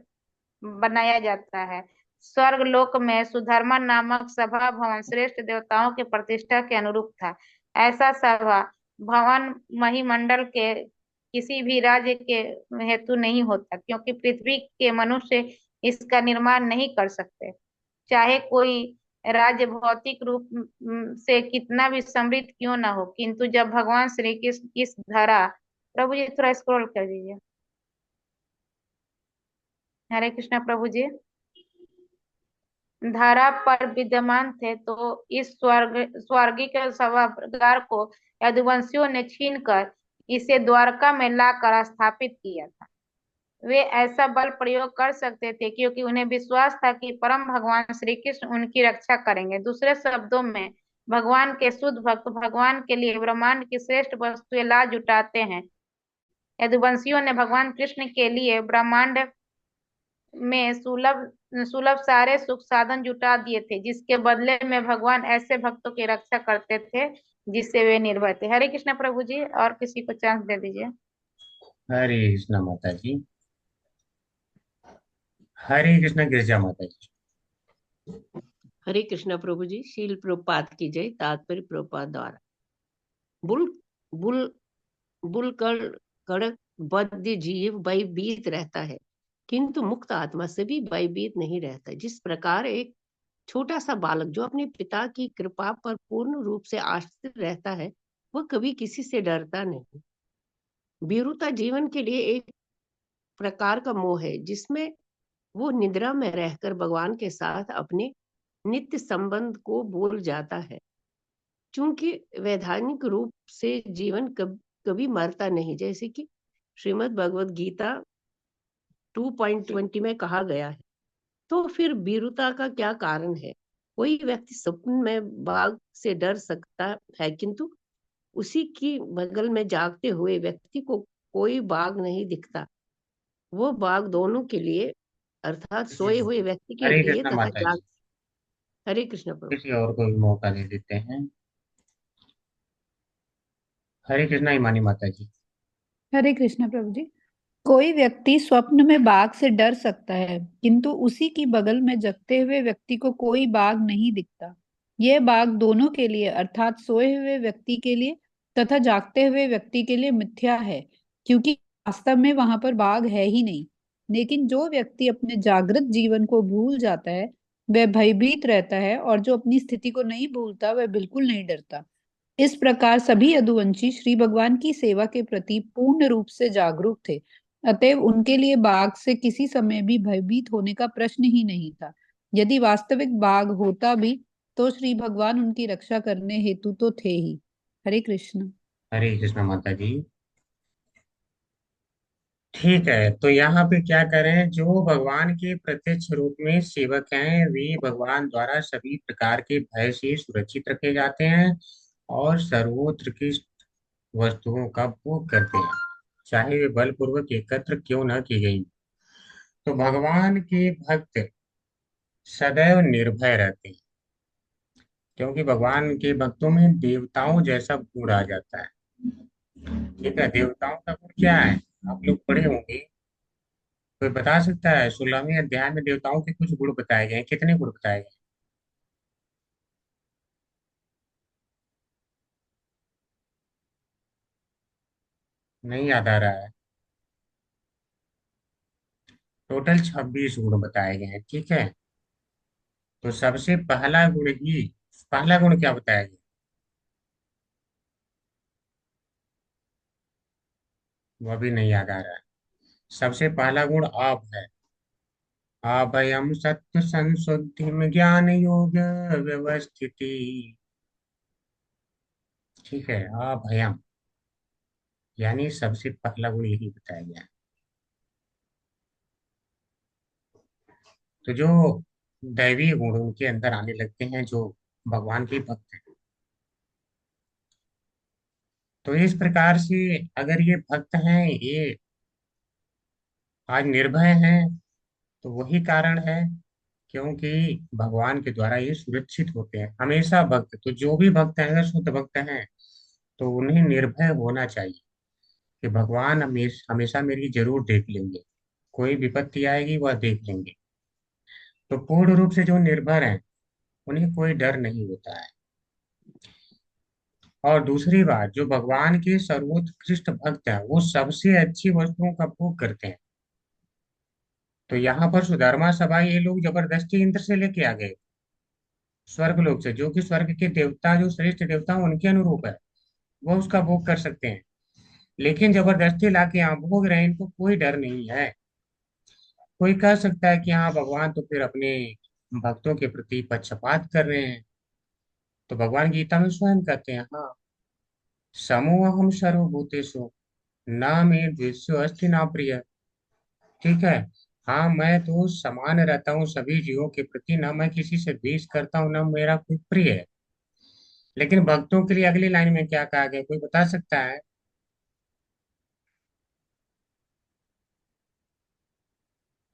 बनाया जाता है। स्वर्ग लोक में सुधर्मा नामक सभा भवन श्रेष्ठ देवताओं के प्रतिष्ठा के अनुरूप था। ऐसा सभा भवन महिमंडल के किसी भी राज्य के हेतु नहीं होता, क्योंकि पृथ्वी के मनुष्य इसका निर्माण नहीं कर सकते। चाहे कोई राज्य भौतिक रूप से कितना भी समृद्ध क्यों ना हो, किंतु जब भगवान श्री कृष्ण इस धरा, प्रभु जी थोड़ा स्क्रॉल कर दीजिए। हरे कृष्ण प्रभु जी, धरा पर विद्यमान थे, तो इस स्वर्गिक सभागार को यदुवंशियों ने छीनकर इसे द्वारका में लाकर स्थापित किया था। वे ऐसा बल प्रयोग कर सकते थे क्योंकि उन्हें विश्वास था कि परम भगवान श्री कृष्ण उनकी रक्षा करेंगे। दूसरे शब्दों में, भगवान के शुद्ध भक्त भगवान के लिए ब्रह्मांड की श्रेष्ठ वस्तुएं ला जुटाते हैं। यदुवंशियों ने भगवान कृष्ण के लिए ब्रह्मांड में सुलभ सुलभ सारे सुख साधन जुटा दिए थे, जिसके बदले में भगवान ऐसे भक्तों की रक्षा करते थे जिससे वे निर्भय थे। हरे कृष्ण प्रभु जी, और किसी को चांस दे दीजिए। हरे कृष्णा माता जी। हरे कृष्णा गिरिजा माता जी। हरे कृष्ण प्रभु जी, शील प्रभुपाद की जय। तात्पर्य प्रभुपाद द्वारा, बुल बुल बुल कर बद्ध जीव भयभीत रहता है, किंतु मुक्त आत्मा से भी भयभीत नहीं रहता। जिस प्रकार एक छोटा सा बालक जो अपने पिता की कृपा पर पूर्ण रूप से आश्रित रहता है, वह कभी किसी से डरता नहीं। बीरूता जीवन के लिए एक प्रकार का मोह है, जिसमें वो निद्रा में रहकर भगवान के साथ अपने नित्य संबंध को भूल जाता है। चूंकि वैधानिक रूप से जीवन कभी मरता नहीं, जैसे कि श्रीमद् भगवद गीता 2.20 में कहा गया है, तो फिर बीरूता का क्या कारण है? कोई व्यक्ति स्वप्न में बाघ से डर सकता है, किंतु उसी की बगल में जागते हुए व्यक्ति को कोई बाघ नहीं दिखता। वो बाघ दोनों के लिए, अर्थात सोए हुए व्यक्ति के हरे लिए कृष्ण तथा माता जाग। जी। हरे कृष्ण प्रभु। किसी और को भी मौका दे देते हैं। हरे कृष्णा हिमानी माता जी। हरे कृष्ण प्रभु जी। कोई व्यक्ति स्वप्न में बाघ से डर सकता है, किंतु उसी की बगल में जगते हुए व्यक्ति को कोई बाघ नहीं दिखता। यह बाघ दोनों के लिए, अर्थात सोए हुए व्यक्ति के लिए तथा जागते हुए व्यक्ति के लिए मिथ्या है, क्योंकि वास्तव में वहां पर बाघ है ही नहीं। लेकिन जो व्यक्ति अपने जागृत जीवन को भूल जाता है, वह भयभीत रहता है, और जो अपनी स्थिति को नहीं भूलता, वह बिल्कुल नहीं डरता। इस प्रकार सभी यदुवंशी श्री भगवान की सेवा के प्रति पूर्ण रूप से जागरूक थे। अतएव उनके लिए बाघ से किसी समय भी भयभीत होने का प्रश्न ही नहीं था। यदि वास्तविक बाघ होता भी, तो श्री भगवान उनकी रक्षा करने हेतु तो थे ही। हरे कृष्ण। हरे कृष्णा माता जी। ठीक है, तो यहाँ पे क्या करें, जो भगवान के प्रत्यक्ष रूप में सेवक हैं, वे भगवान द्वारा सभी प्रकार के भय से सुरक्षित रखे जाते हैं और सर्वोत्कृष्ट वस्तुओं का भोग करते हैं, चाहे वे बलपूर्वक एकत्र क्यों न की गई। तो भगवान के भक्त सदैव निर्भय रहते हैं, क्योंकि भगवान के भक्तों में देवताओं जैसा गुण आ जाता है। ठीक है, देवताओं का गुण क्या है, आप लोग पढ़े होंगे। कोई बता सकता है? 16वें अध्याय में देवताओं के कुछ गुण बताए गए हैं। कितने गुण बताए गए? नहीं याद आ रहा है। टोटल 26 गुण बताए गए हैं। ठीक है, तो सबसे पहला गुण क्या बताया गया? वह भी नहीं याद आ रहा है। सबसे पहला गुण आप है। अभयम सत्य संशुद्धि ज्ञान योग व्यवस्थिति। ठीक है, अभयम यानी सबसे पहला गुण यही बताया गया है। तो जो दैवीय गुण उनके अंदर आने लगते हैं, जो भगवान के भक्त हैं। तो इस प्रकार से अगर ये भक्त हैं, ये आज निर्भय हैं, तो वही कारण है, क्योंकि भगवान के द्वारा ये सुरक्षित होते हैं हमेशा। भक्त तो जो भी भक्त हैं, अगर शुद्ध भक्त हैं, तो उन्हें निर्भय होना चाहिए कि भगवान हमेशा हमेशा मेरी जरूर देख लेंगे। कोई विपत्ति आएगी वह देख लेंगे। तो पूर्ण रूप से जो निर्भर हैं, उन्हें कोई डर नहीं होता है। और दूसरी बात, जो भगवान के सर्वोत्कृष्ट भक्त हैं, वो सबसे अच्छी वस्तुओं का भोग करते हैं। तो यहाँ पर सुधर्मा सभा ये लोग जबरदस्ती इंद्र से लेके आ गए स्वर्ग लोक से, जो कि स्वर्ग के देवता, जो श्रेष्ठ देवता हैं, उनके अनुरूप है। वो उसका भोग कर सकते हैं, लेकिन जबरदस्ती लाके यहाँ भोग रहे हैं, इनको कोई डर नहीं है। कोई कह सकता है कि हाँ, भगवान तो फिर अपने भक्तों के प्रति पक्षपात कर रहे हैं। तो भगवान गीता में स्वयं कहते हैं, हाँ, समूहम सर्वभूतेषु न मे द्वेष्यो अस्ति न प्रिय। ठीक है, हाँ, मैं तो समान रहता हूँ सभी जीवों के प्रति, न मैं किसी से द्वेष करता हूँ, न मेरा कोई प्रिय है। लेकिन भक्तों के लिए अगली लाइन में क्या कहा गया, कोई बता सकता है?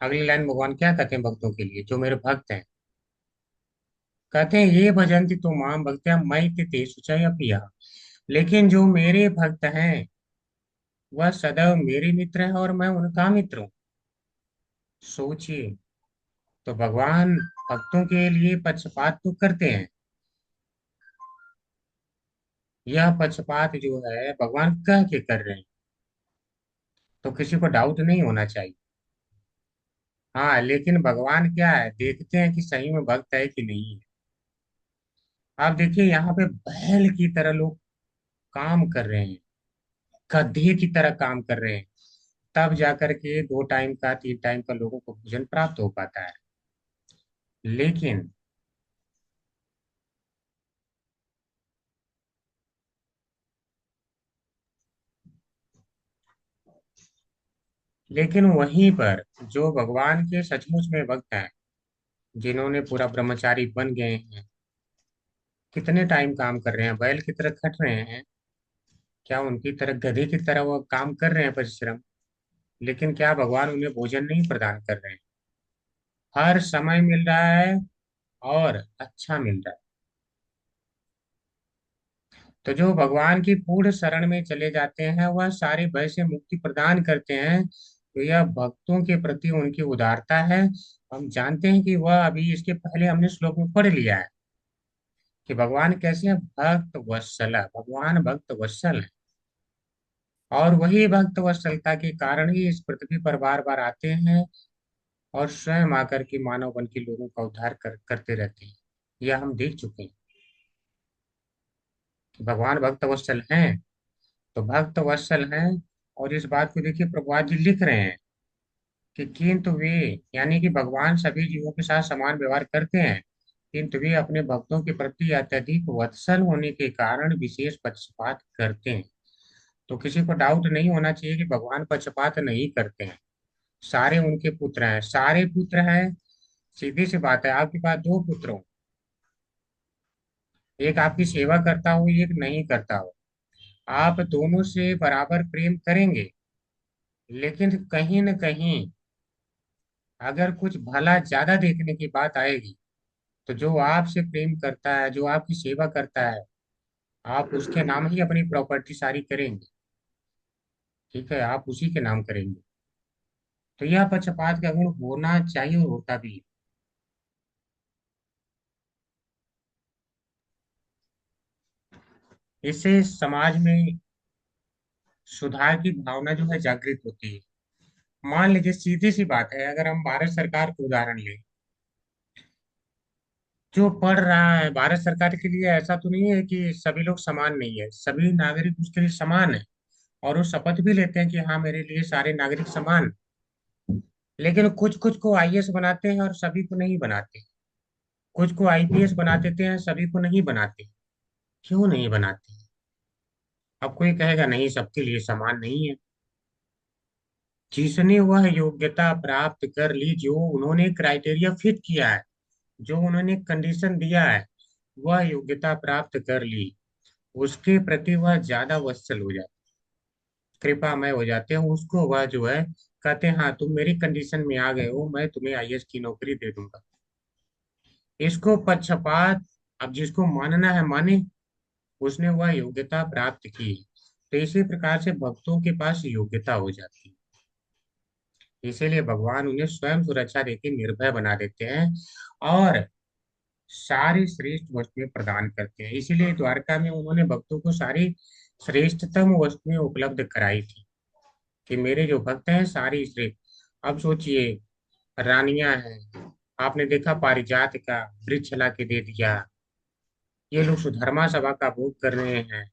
अगली लाइन भगवान क्या कहते हैं भक्तों के लिए, जो मेरे भक्त हैं? कहते हैं, ये भजन्ति तो माम भक्त्या मयि ते तेषु च प्रिय। लेकिन जो मेरे भक्त हैं, वह सदैव मेरे मित्र है और मैं उनका मित्र हूँ। सोचिए, तो भगवान भक्तों के लिए पक्षपात तो करते हैं। यह पक्षपात जो है भगवान कह के कर रहे हैं, तो किसी को डाउट नहीं होना चाहिए। हाँ, लेकिन भगवान क्या है, देखते हैं कि सही में भक्त है कि नहीं है। आप देखिए, यहाँ पे बैल की तरह लोग काम कर रहे हैं, गधे की तरह काम कर रहे हैं, तब जाकर के 2 टाइम का 3 टाइम का लोगों को भोजन प्राप्त हो पाता है। लेकिन लेकिन वहीं पर जो भगवान के सचमुच में भक्त हैं, जिन्होंने पूरा ब्रह्मचारी बन गए हैं, कितने टाइम काम कर रहे हैं, बैल की तरह खट रहे हैं, क्या उनकी तरह गधे की तरह वो काम कर रहे हैं परिश्रम? लेकिन क्या भगवान उन्हें भोजन नहीं प्रदान कर रहे हैं? हर समय मिल रहा है और अच्छा मिल रहा है। तो जो भगवान की पूर्ण शरण में चले जाते हैं वह सारे भय से मुक्ति प्रदान करते हैं। तो यह भक्तों के प्रति उनकी उदारता है। हम जानते हैं कि वह अभी इसके पहले हमने श्लोक में पढ़ लिया है कि भगवान कैसे हैं, भक्त वत्सल है। भगवान भक्त वत्सल है और वही भक्त वत्सलता के कारण ही इस पृथ्वी पर बार बार आते हैं और स्वयं आकर के मानव बन के लोगों का उद्धार करते रहते हैं। यह हम देख चुके हैं कि भगवान भक्त वत्सल हैं। तो भक्त वत्सल हैं। और इस बात को देखिए प्रभुपाद जी लिख रहे हैं कि किंतु वे, यानी कि भगवान सभी जीवों के साथ समान व्यवहार करते हैं, किंतु वे अपने भक्तों के प्रति अत्यधिक वत्सल होने के कारण विशेष पक्षपात करते हैं। तो किसी को डाउट नहीं होना चाहिए कि भगवान पक्षपात नहीं करते हैं। सारे उनके पुत्र हैं, सारे पुत्र हैं। सीधी सी बात है, आपके पास 2 पुत्र हो, एक आपकी सेवा करता हो, एक नहीं करता हो, आप दोनों से बराबर प्रेम करेंगे। लेकिन कहीं न कहीं अगर कुछ भला ज्यादा देखने की बात आएगी तो जो आपसे प्रेम करता है, जो आपकी सेवा करता है, आप उसके नाम ही अपनी प्रॉपर्टी सारी करेंगे। ठीक है, आप उसी के नाम करेंगे। तो यह पक्षपात का गुण होना चाहिए और होता भी है। इससे समाज में सुधार की भावना जो है जागृत होती है। मान लीजिए सीधी सी बात है, अगर हम भारत सरकार को उदाहरण लें, जो पढ़ रहा है भारत सरकार के लिए, ऐसा तो नहीं है कि सभी लोग समान नहीं है, सभी नागरिक उसके लिए समान है। और वो शपथ भी लेते हैं कि हाँ मेरे लिए सारे नागरिक समान। लेकिन कुछ कुछ को आईएएस बनाते हैं और सभी को नहीं बनाते। कुछ को आईपीएस बना देते हैं, सभी को नहीं बनाते। क्यों नहीं बनाते? अब कोई कहेगा नहीं, सबके लिए समान नहीं है। जिसने वह योग्यता प्राप्त कर ली, जो उन्होंने क्राइटेरिया फिट किया है, जो उन्होंने कंडीशन दिया है, वह योग्यता प्राप्त कर ली, उसके प्रति वह ज्यादा वत्सल हो जाते, कृपामय हो जाते हैं। उसको वह जो है कहते हैं हाँ तुम मेरी कंडीशन में आ गए हो, मैं तुम्हें आईएएस की नौकरी दे दूंगा। इसको पक्षपात, अब जिसको मानना है माने, उसने वह योग्यता प्राप्त की। तो इसी प्रकार से भक्तों के पास योग्यता हो जाती है। इसीलिए भगवान उन्हें स्वयं सुरक्षा देके निर्भय बना देते हैं और सारी श्रेष्ठ वस्तुएं प्रदान करते हैं। इसीलिए द्वारका में उन्होंने भक्तों को सारी श्रेष्ठतम वस्तुएं उपलब्ध कराई थी कि मेरे जो भक्त हैं सारी श्रेष्ठ। अब सोचिए, रानियां हैं, आपने देखा पारिजात का वृक्ष ला के दे दिया, ये लोग सुधर्मा सभा का भोग कर रहे हैं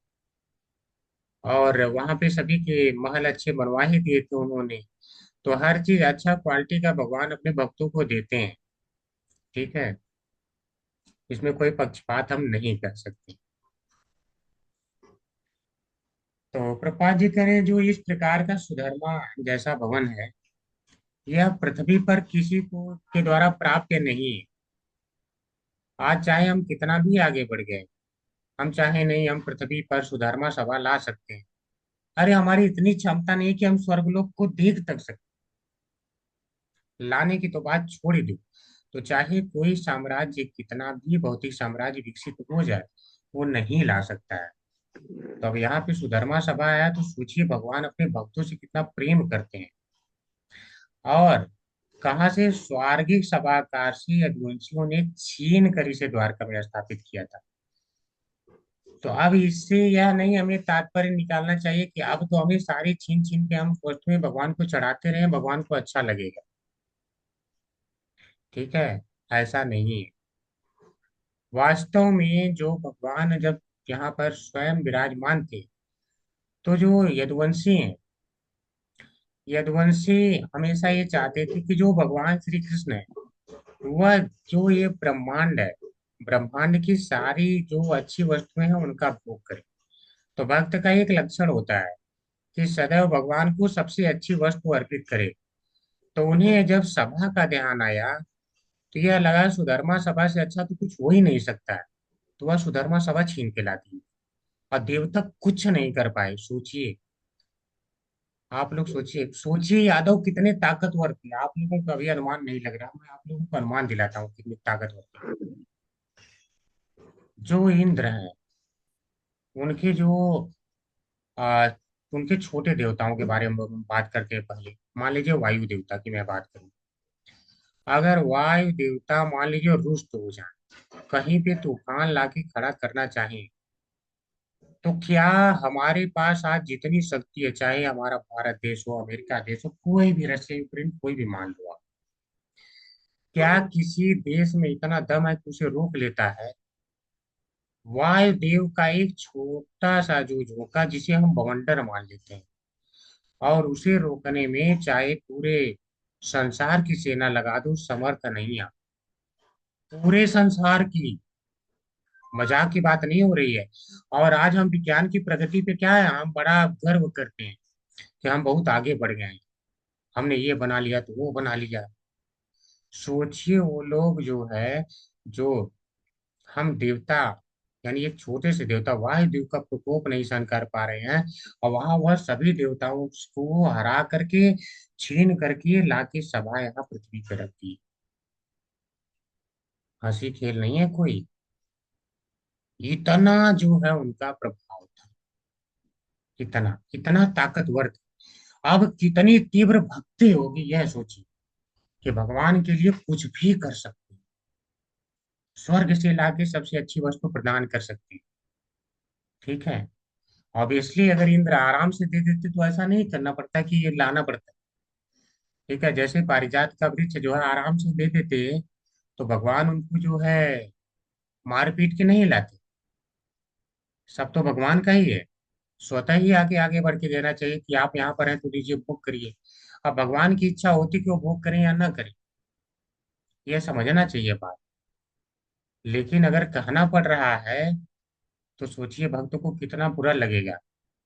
और वहां पे सभी के महल अच्छे बनवा ही दिए थे उन्होंने। तो हर चीज अच्छा क्वालिटी का भगवान अपने भक्तों को देते हैं। ठीक है, इसमें कोई पक्षपात हम नहीं कर सकते। तो प्रपात जी करें, जो इस प्रकार का सुधर्मा जैसा भवन है, यह पृथ्वी पर किसी को के द्वारा प्राप्त नहीं है। आज चाहे हम कितना भी आगे बढ़ गए, हम चाहे नहीं हम पृथ्वी पर सुधर्मा सभा ला सकते हैं। अरे हमारी इतनी क्षमता नहीं कि हम स्वर्गलोक को देख तक सकते, लाने की तो बात छोड़ ही दो। तो चाहे कोई साम्राज्य कितना भी भौतिक साम्राज्य विकसित हो जाए, वो नहीं ला सकता है। तो अब यहाँ पे सुधर्मा सभा आया तो सोचिए भगवान अपने भक्तों से कितना प्रेम करते हैं। और कहाँ से स्वर्गिक सभाकार से यदुवंशियों ने छीन कर इसे द्वारका में स्थापित किया था। तो अब इससे यह नहीं हमें तात्पर्य निकालना चाहिए कि अब तो हमें सारी छीन छीन के हम वस्तुएं भगवान को चढ़ाते रहे, भगवान को अच्छा लगेगा। ठीक है, ऐसा नहीं है। वास्तव में जो भगवान जब यहाँ पर स्वयं विराजमान थे, तो जो यदुवंशी हैं, यदुवंशी हमेशा ये चाहते थे कि जो भगवान श्री कृष्ण है, वह जो ये ब्रह्मांड है, ब्रह्मांड की सारी जो अच्छी वस्तुएं हैं उनका भोग करे। तो भक्त का एक लक्षण होता है कि सदैव भगवान को सबसे अच्छी वस्तु अर्पित करे। तो उन्हें जब सभा का ध्यान आया, तो यह लगा सुधर्मा सभा से अच्छा तो कुछ हो ही नहीं सकता है। तो वह सुधर्मा सभा छीन के लाती और देवता कुछ नहीं कर पाए। सोचिए, आप लोग सोचिए सोचिए यादव कितने ताकतवर थे। आप लोगों को कभी अनुमान नहीं लग रहा, मैं आप लोगों को अनुमान दिलाता हूँ कितने ताकतवर थे। जो इंद्र हैं, उनके जो आ, उनके छोटे देवताओं के बारे में हम बात करते हैं। पहले मान लीजिए वायु देवता की मैं बात करूं। अगर वायु देवता मान लीजिए रुष्ट हो जाए, कहीं पे तूफान लाके खड़ा करना चाहे, तो क्या हमारे पास आज जितनी शक्ति है, चाहे हमारा भारत देश हो, अमेरिका देश हो, कोई भी, रशिया यूक्रेन कोई भी मान लो आप, क्या किसी देश में इतना दम है कि उसे रोक लेता है? वायुदेव का एक छोटा सा जो झोंका, जिसे हम बवंडर मान लेते हैं, और उसे रोकने में चाहे पूरे संसार की सेना लगा दो, समर्थ नहीं है। पूरे संसार की, मजाक की बात नहीं हो रही है। और आज हम विज्ञान की प्रगति पे क्या है, हम बड़ा गर्व करते हैं कि हम बहुत आगे बढ़ गए हैं, हमने ये बना लिया तो वो बना लिया। सोचिए वो लोग जो है, जो हम देवता, यानी एक छोटे से देवता वायुदेव का प्रकोप नहीं सहन कर पा रहे हैं, और वहां वह सभी देवताओं को हरा करके, छीन करके लाके सभा यहाँ पृथ्वी पे रख दी। हंसी खेल नहीं है कोई। इतना जो है उनका प्रभाव था, इतना इतना ताकतवर था। अब कितनी तीव्र भक्ति होगी यह सोचिए, कि भगवान के लिए कुछ भी कर सकते हैं, स्वर्ग से लाके सबसे अच्छी वस्तु प्रदान कर सकते हैं। ठीक है, ऑब्वियसली अगर इंद्र आराम से दे देते तो ऐसा नहीं करना पड़ता कि ये लाना पड़ता। ठीक है, जैसे पारिजात का वृक्ष जो है आराम से दे देते, तो भगवान उनको जो है मार पीट के नहीं लाते। सब तो भगवान का ही है, स्वतः ही आगे आगे बढ़ के देना चाहिए कि आप यहाँ पर हैं तो दीजिए, भोग करिए। अब भगवान की इच्छा होती कि वो भोग करें या ना करें, यह समझना चाहिए बात। लेकिन अगर कहना पड़ रहा है, तो सोचिए भक्त को कितना बुरा लगेगा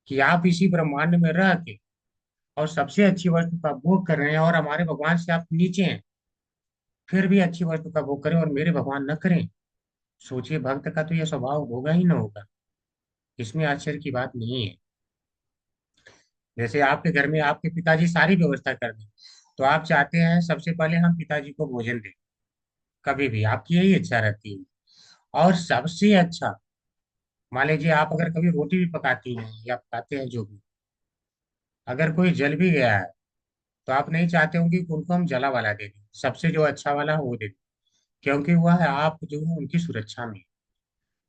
कि आप इसी ब्रह्मांड में रह के और सबसे अच्छी वस्तु का भोग कर रहे हैं, और हमारे भगवान से आप नीचे हैं, फिर भी अच्छी वस्तु का भोग करें और मेरे भगवान न करें। सोचिए भक्त का तो यह स्वभाव होगा ही ना होगा, इसमें आश्चर्य की बात नहीं है। जैसे आपके घर में आपके पिताजी सारी व्यवस्था कर दें, तो आप चाहते हैं सबसे पहले हम पिताजी को भोजन दें, कभी भी आपकी यही इच्छा रहती है। और सबसे अच्छा, मान लीजिए आप अगर कभी रोटी भी पकाती हैं या पकाते हैं जो भी, अगर कोई जल भी गया है, तो आप नहीं चाहते होंगे कि उनको हम जला वाला दे दें, सबसे जो अच्छा वाला है वो दे दें, क्योंकि वह है आप जो है उनकी सुरक्षा में,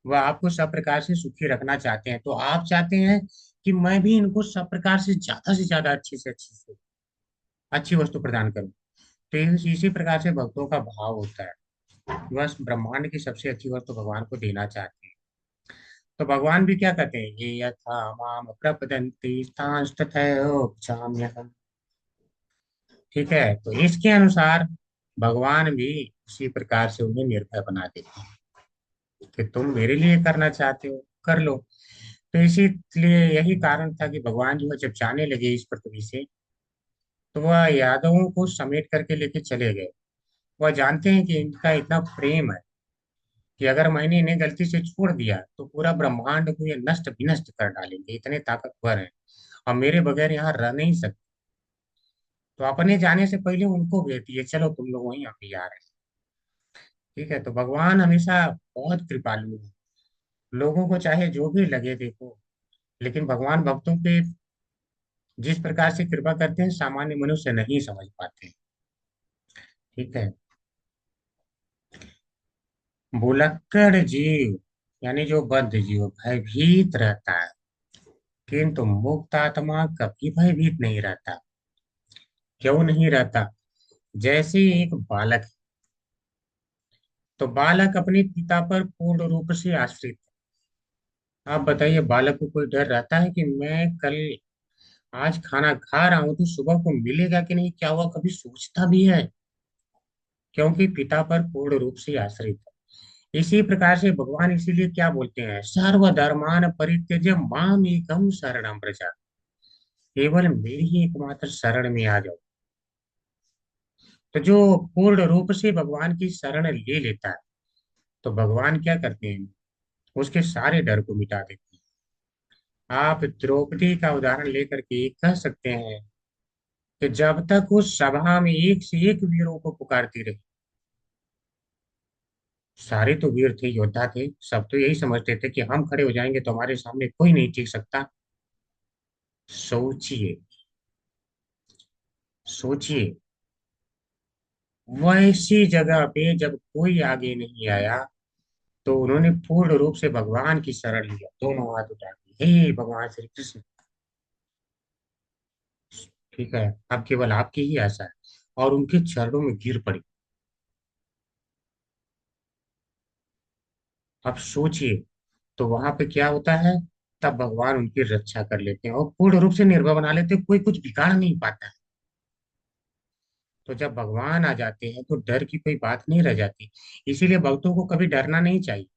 वह आपको सब प्रकार से सुखी रखना चाहते हैं। तो आप चाहते हैं कि मैं भी इनको सब प्रकार से ज्यादा अच्छी से अच्छी वस्तु प्रदान करूं। तो इसी प्रकार से भक्तों का भाव होता है, बस ब्रह्मांड की सबसे अच्छी वस्तु भगवान को देना चाहते हैं। तो भगवान भी क्या कहते हैं, ये यथा माम प्रपदन्ति तांस्तथैवोपचाम्यहम्। ठीक है, तो इसके अनुसार भगवान भी उसी प्रकार से उन्हें निर्भय बना देते हैं कि तुम मेरे लिए करना चाहते हो कर लो। तो इसीलिए यही कारण था कि भगवान जो है जब जाने लगे इस पृथ्वी से, तो वह यादवों को समेट करके लेके चले गए। वह जानते हैं कि इनका इतना प्रेम है कि अगर मैंने इन्हें गलती से छोड़ दिया तो पूरा ब्रह्मांड को ये नष्ट विनष्ट कर डालेंगे, इतने ताकतवर हैं, और मेरे बगैर यहाँ रह नहीं सकते। तो अपने जाने से पहले उनको भेज दिए, चलो तुम लोग वहीं, हम भी आ रहे हैं। ठीक है, तो भगवान हमेशा बहुत कृपालु है, लोगों को चाहे जो भी लगे देखो, लेकिन भगवान भक्तों पे जिस प्रकार से कृपा करते हैं सामान्य मनुष्य नहीं समझ पाते। ठीक है, भुलक्कड़ जीव, यानी जो बद्ध जीव भयभीत रहता है, किंतु मुक्त आत्मा कभी भयभीत नहीं रहता। क्यों नहीं रहता? जैसे एक बालक है, तो बालक अपने पिता पर पूर्ण रूप से आश्रित है। आप बताइए, बालक को कोई डर रहता है कि मैं कल आज खाना खा रहा हूं तो सुबह को मिलेगा कि नहीं, क्या हुआ, कभी सोचता भी है? क्योंकि पिता पर पूर्ण रूप से आश्रित है। इसी प्रकार से भगवान इसीलिए क्या बोलते हैं, सर्वधर्मान परित्यज्य माम एकम शरणम प्रजा, केवल मेरी ही एकमात्र शरण में आ जाओ। तो जो पूर्ण रूप से भगवान की शरण ले लेता है, तो भगवान क्या करते हैं, उसके सारे डर को मिटा देते हैं। आप द्रौपदी का उदाहरण लेकर के कह सकते हैं कि जब तक उस सभा में एक से एक वीरों को पुकारती रही, सारे तो वीर थे, योद्धा थे, सब तो यही समझते थे कि हम खड़े हो जाएंगे तो हमारे सामने कोई नहीं टिक सकता। सोचिए, सोचिए, वैसी जगह पे जब कोई आगे नहीं आया, तो उन्होंने पूर्ण रूप से भगवान की शरण लिया, दोनों हाथ उठा के, हे भगवान श्री कृष्ण, ठीक है, अब केवल आपकी ही आशा है, और उनके चरणों में गिर पड़ी। अब सोचिए, तो वहां पे क्या होता है, तब भगवान उनकी रक्षा कर लेते हैं और पूर्ण रूप से निर्भय बना लेते हैं, कोई कुछ बिगाड़ नहीं पाता है। तो जब भगवान आ जाते हैं तो डर की कोई बात नहीं रह जाती। इसीलिए भक्तों को कभी डरना नहीं चाहिए।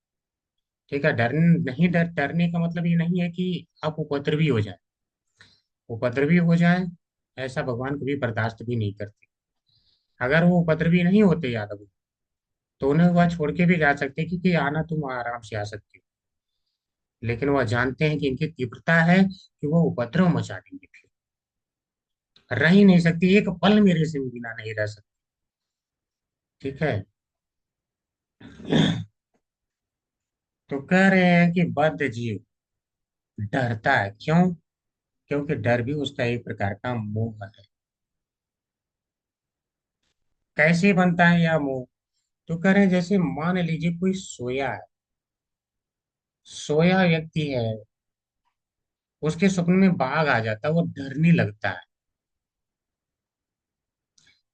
ठीक है, डरने का मतलब ये नहीं है कि आप उपद्रवी हो जाए। उपद्रवी हो जाए, ऐसा भगवान कभी बर्दाश्त भी नहीं करते। अगर वो उपद्रवी नहीं होते यादव, तो उन्हें वह छोड़ के भी जा सकते, क्योंकि आना तुम आराम से आ सकते हो। लेकिन वह जानते हैं कि इनकी तीव्रता है कि वो उपद्रव मचा देंगे, फिर रह ही नहीं सकती, एक पल मेरे से बिना नहीं रह सकती। ठीक है। तो कह रहे हैं कि बद्ध जीव डरता है, क्यों? क्योंकि डर भी उसका एक प्रकार का मोह है। कैसे बनता है यह मोह? तो कह रहे हैं, जैसे मान लीजिए कोई सोया है, सोया व्यक्ति है, उसके सपने में बाघ आ जाता है, वो डरने लगता है।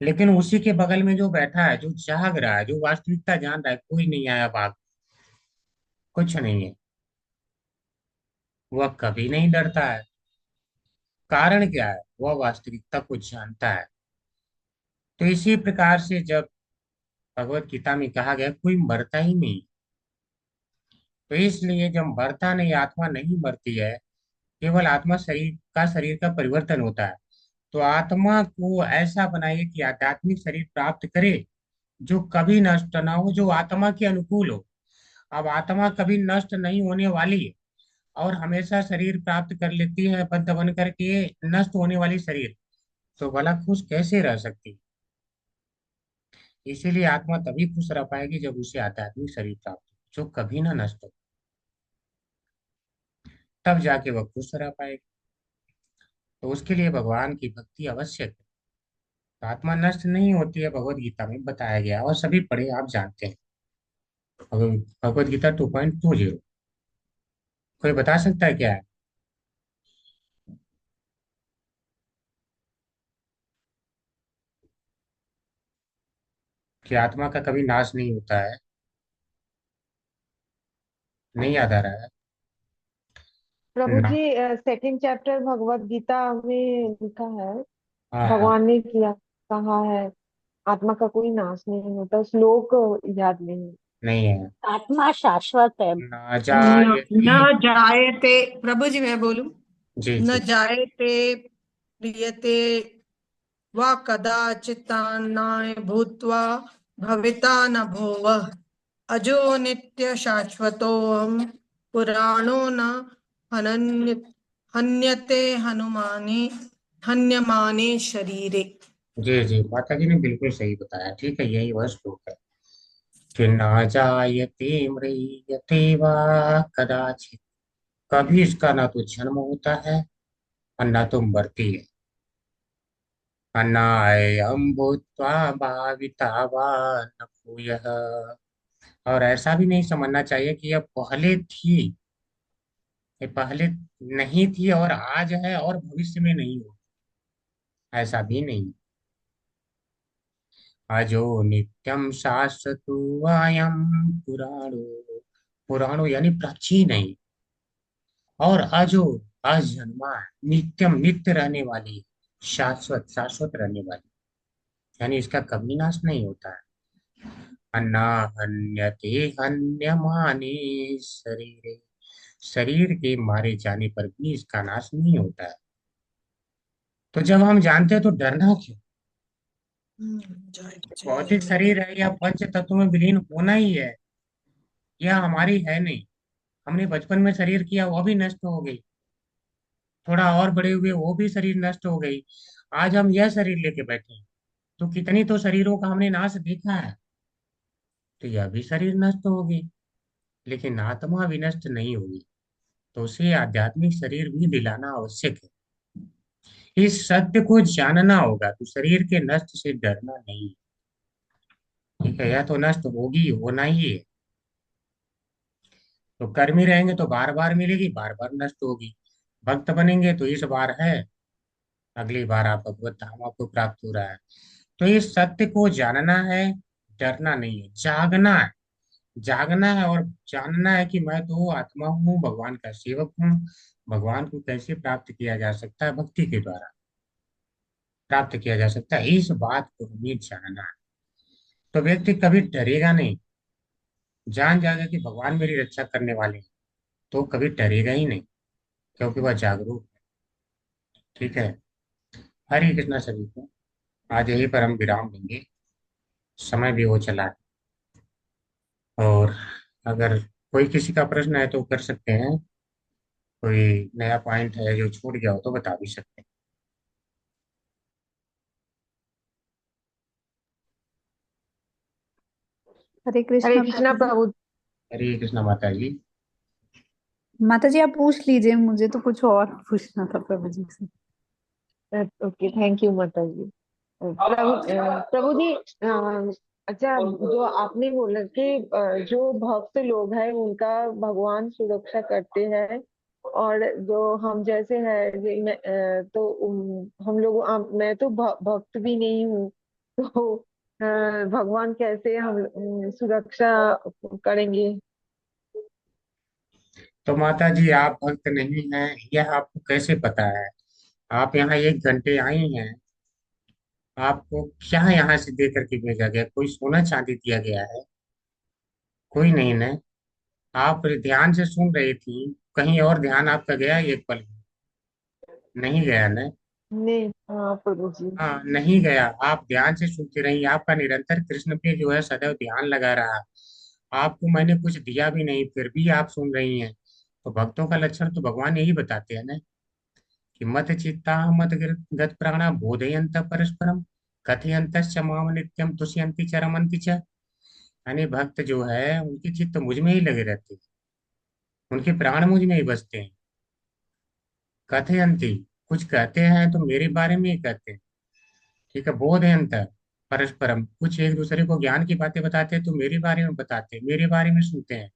लेकिन उसी के बगल में जो बैठा है, जो जाग रहा है, जो वास्तविकता जान रहा है, कोई नहीं आया बाघ, कुछ नहीं है, वह कभी नहीं डरता है। कारण क्या है? वह वास्तविकता को जानता है। तो इसी प्रकार से जब भगवत गीता में कहा गया कोई मरता ही नहीं, तो इसलिए जब मरता नहीं, आत्मा नहीं मरती है, केवल आत्मा शरीर का परिवर्तन होता है। तो आत्मा को ऐसा बनाइए कि आध्यात्मिक शरीर प्राप्त करे, जो कभी नष्ट ना हो, जो आत्मा के अनुकूल हो। अब आत्मा कभी नष्ट नहीं होने वाली है, और हमेशा शरीर प्राप्त कर लेती है बद्ध बन करके, नष्ट होने वाली शरीर, तो भला खुश कैसे रह सकती है? इसीलिए आत्मा तभी खुश रह पाएगी जब उसे आध्यात्मिक शरीर प्राप्त हो, जो कभी ना नष्ट हो, तब जाके वह खुश रह पाएगी। तो उसके लिए भगवान की भक्ति आवश्यक है। तो आत्मा नष्ट नहीं होती है, भगवत गीता में बताया गया है, और सभी पढ़े, आप जानते हैं। भगवत गीता 2.20, कोई बता सकता है क्या है? कि आत्मा का कभी नाश नहीं होता है? नहीं याद आ रहा है प्रभु ना? जी, सेकंड चैप्टर भगवत गीता में लिखा है, हाँ हाँ। भगवान ने किया कहा है, आत्मा का कोई नाश नहीं होता। श्लोक याद नहीं। नहीं है। आत्मा शाश्वत है। ना न जायते। न जायते, प्रभु जी मैं बोलूं, जी न जी। जायते प्रियते वा कदाचित्तान्नाय भूत्वा भविता न भोवः अजो नित्य शाश्वतोऽहम् पुराणो न हनन्य हन्यते हनुमानि हन्यमाने शरीरे। जी जी, माता जी ने बिल्कुल सही बताया, ठीक है, यही वह श्लोक है कि ना जायते म्रियते वा कदाचित, कभी इसका ना तो जन्म होता है और ना तो मरती है। अनायं भूत्वा भाविता वा न भूयः। और ऐसा भी नहीं समझना चाहिए कि यह पहले थी, ये पहले नहीं थी और आज है और भविष्य में नहीं हो, ऐसा भी नहीं। अजो नित्यम शाश्वतो अयम पुराणो, पुराणो यानी प्राचीन नहीं, और अजो अजन्मा है, नित्यम नित्य रहने वाली, शाश्वत शाश्वत रहने वाली, यानी इसका कभी नाश नहीं होता है। अन्ना हन्यते हन्यमाने शरीरे, शरीर के मारे जाने पर भी इसका नाश नहीं होता है। तो जब हम जानते हैं तो डरना क्यों? जय भौतिक जय। शरीर है या पंच तत्वों में विलीन होना ही है, यह हमारी है नहीं। हमने बचपन में शरीर किया, वो भी नष्ट हो गई। थोड़ा और बड़े हुए, वो भी शरीर नष्ट हो गई। आज हम यह शरीर लेके बैठे हैं, तो कितनी तो शरीरों का हमने नाश देखा है। तो यह भी शरीर नष्ट होगी, लेकिन आत्मा विनष्ट नहीं होगी। तो उसे आध्यात्मिक शरीर भी दिलाना आवश्यक है। इस सत्य को जानना होगा, तो शरीर के नष्ट से डरना नहीं। ठीक है, यह तो नष्ट होगी, होना ही है। तो कर्मी रहेंगे तो बार बार मिलेगी, बार बार नष्ट होगी। भक्त बनेंगे तो इस बार है, अगली बार आप भगवत धाम आपको प्राप्त हो रहा है। तो इस सत्य को जानना है, डरना नहीं है, जागना है। जागना है और जानना है कि मैं तो आत्मा हूँ, भगवान का सेवक हूँ। भगवान को कैसे प्राप्त किया जा सकता है? भक्ति के द्वारा प्राप्त किया जा सकता है, इस बात को हमें जानना है। तो व्यक्ति कभी डरेगा नहीं। जान जाएगा कि भगवान मेरी रक्षा करने वाले हैं, तो कभी डरेगा ही नहीं, क्योंकि वह जागरूक है। ठीक है। हरे कृष्णा सभी को। आज यहीं पर हम विराम देंगे, समय भी हो चला है। और अगर कोई किसी का प्रश्न है तो कर सकते हैं, कोई नया पॉइंट है जो छूट गया हो तो बता भी सकते हैं। हरे हरे कृष्णा कृष्णा प्रभु जी। प्रभु। हरे कृष्णा माता जी। माता जी आप पूछ लीजिए, मुझे तो कुछ और पूछना था प्रभु जी से। ओके, थैंक यू माता जी। प्रभु जी, अच्छा, जो आपने बोला कि जो भक्त लोग हैं उनका भगवान सुरक्षा करते हैं, और जो हम जैसे हैं तो हम लोग मैं तो भक्त भी नहीं हूँ, तो भगवान कैसे हम सुरक्षा करेंगे? तो माता जी, आप भक्त नहीं हैं यह आपको कैसे पता है? आप यहाँ 1 घंटे आई हैं, आपको क्या यहाँ से दे करके भेजा गया? कोई सोना चांदी दिया गया है? कोई नहीं ना। आप ध्यान से सुन रही थी, कहीं और ध्यान आपका गया एक पल में? नहीं गया ना। नहीं, हाँ प्रभु जी। हाँ, नहीं गया। आप ध्यान से सुनती रही, आपका निरंतर कृष्ण पे जो है सदैव ध्यान लगा रहा। आपको मैंने कुछ दिया भी नहीं, फिर भी आप सुन रही हैं। तो भक्तों का लक्षण तो भगवान यही बताते हैं ना, कि मत चित्ता मत गत प्राणा बोधयंत परस्परम, कथयंत माम नित्यम तुष्यंति च रमन्ति च। यानी भक्त जो है उनके चित्त मुझ में ही लगे रहते हैं, उनके प्राण मुझ में ही बसते हैं। कथयंती, कुछ कहते हैं तो मेरे बारे में ही कहते हैं। ठीक है। बोधयंत परस्परम, कुछ एक दूसरे को ज्ञान की बातें बताते हैं तो मेरे बारे में बताते हैं, मेरे बारे में सुनते हैं।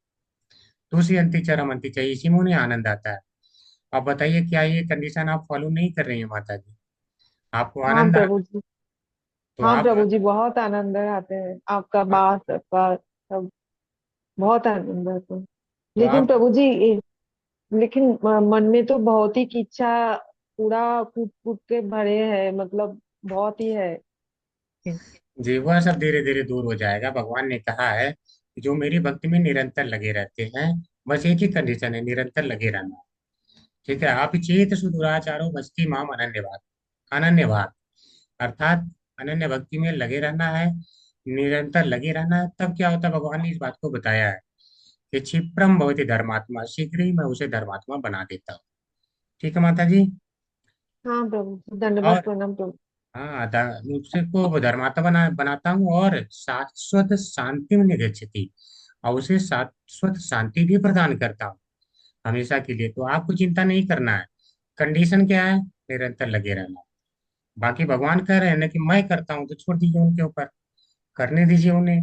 तुष्यंति च रमन्ति च, इसी में उन्हें आनंद आता है। अब बताइए, क्या ये कंडीशन आप फॉलो नहीं कर रही हैं माता जी? आपको हाँ आनंद आ, प्रभु जी। तो हाँ आप प्रभु जी, बहुत आनंद आते हैं, आपका बात आपका सब बहुत आनंद आते हैं। तो लेकिन आप प्रभु जी, लेकिन मन में तो बहुत ही इच्छा पूरा कूट कूट के भरे है, मतलब बहुत ही है। जी, वह सब धीरे धीरे दूर हो जाएगा। भगवान ने कहा है कि जो मेरी भक्ति में निरंतर लगे रहते हैं, बस एक ही कंडीशन है, निरंतर लगे रहना। ठीक है। आप चेत सुदुराचारो भक्ति माम अनन्य भाव, अनन्य भाव, अर्थात अनन्य भक्ति में लगे रहना है, निरंतर लगे रहना है। तब क्या होता है? भगवान ने इस बात को बताया है कि क्षिप्रम भवति धर्मात्मा, शीघ्र ही मैं उसे धर्मात्मा बना देता हूँ। ठीक है माता जी। हाँ प्रभु जी, धन्यवाद और प्रणाम प्रभु। हाँ, उसे को धर्मात्मा बनाता हूँ, और शाश्वत शांति में निगच्छति, और उसे शाश्वत शांति भी प्रदान करता हूँ हमेशा के लिए। तो आपको चिंता नहीं करना है। कंडीशन क्या है? निरंतर लगे रहना। बाकी भगवान कह रहे हैं ना कि मैं करता हूँ, तो छोड़ दीजिए उनके ऊपर, करने दीजिए उन्हें।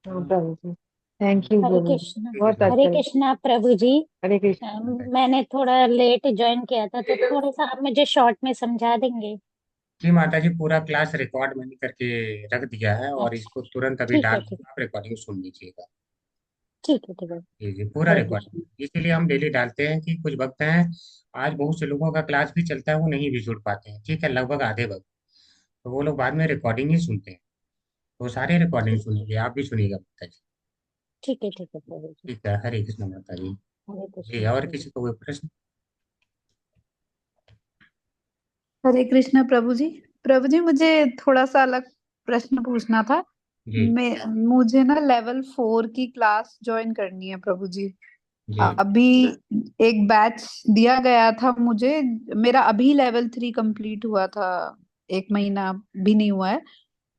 हाँ प्रभु जी, थैंक यू हरे प्रभु जी, कृष्णा। ठीक है बहुत हरे अच्छा है। कृष्णा प्रभु जी। हरे कृष्ण। मैंने थोड़ा लेट ज्वाइन किया था, तो थोड़ा सा आप मुझे शॉर्ट में समझा देंगे? जी माता जी, पूरा क्लास रिकॉर्ड मैंने करके रख दिया है, और अच्छा, इसको तुरंत अभी ठीक डाल है ठीक। दूंगा, आप रिकॉर्डिंग सुन लीजिएगा। ठीक है। जी जी, पूरा हरे रिकॉर्ड। कृष्ण। इसीलिए हम डेली डालते हैं कि कुछ वक्त हैं, आज बहुत से लोगों का क्लास भी चलता है, वो नहीं भी जुड़ पाते हैं, ठीक है, लगभग आधे वक्त। तो वो लोग बाद में रिकॉर्डिंग ही सुनते हैं। वो सारे रिकॉर्डिंग ठीक सुनेंगे, आप भी सुनिएगा माता जी। ठीक है प्रभु जी। ठीक है, हरे कृष्ण माता जी। हरे जी, कृष्ण और प्रभु जी। किसी को कोई प्रश्न? हरे कृष्ण प्रभु जी। प्रभु जी, मुझे थोड़ा सा अलग प्रश्न पूछना था। जी मैं मुझे ना लेवल 4 की क्लास ज्वाइन करनी है प्रभु जी। जी अभी एक बैच दिया गया था मुझे। मेरा अभी लेवल 3 कंप्लीट हुआ था, 1 महीना भी नहीं हुआ है।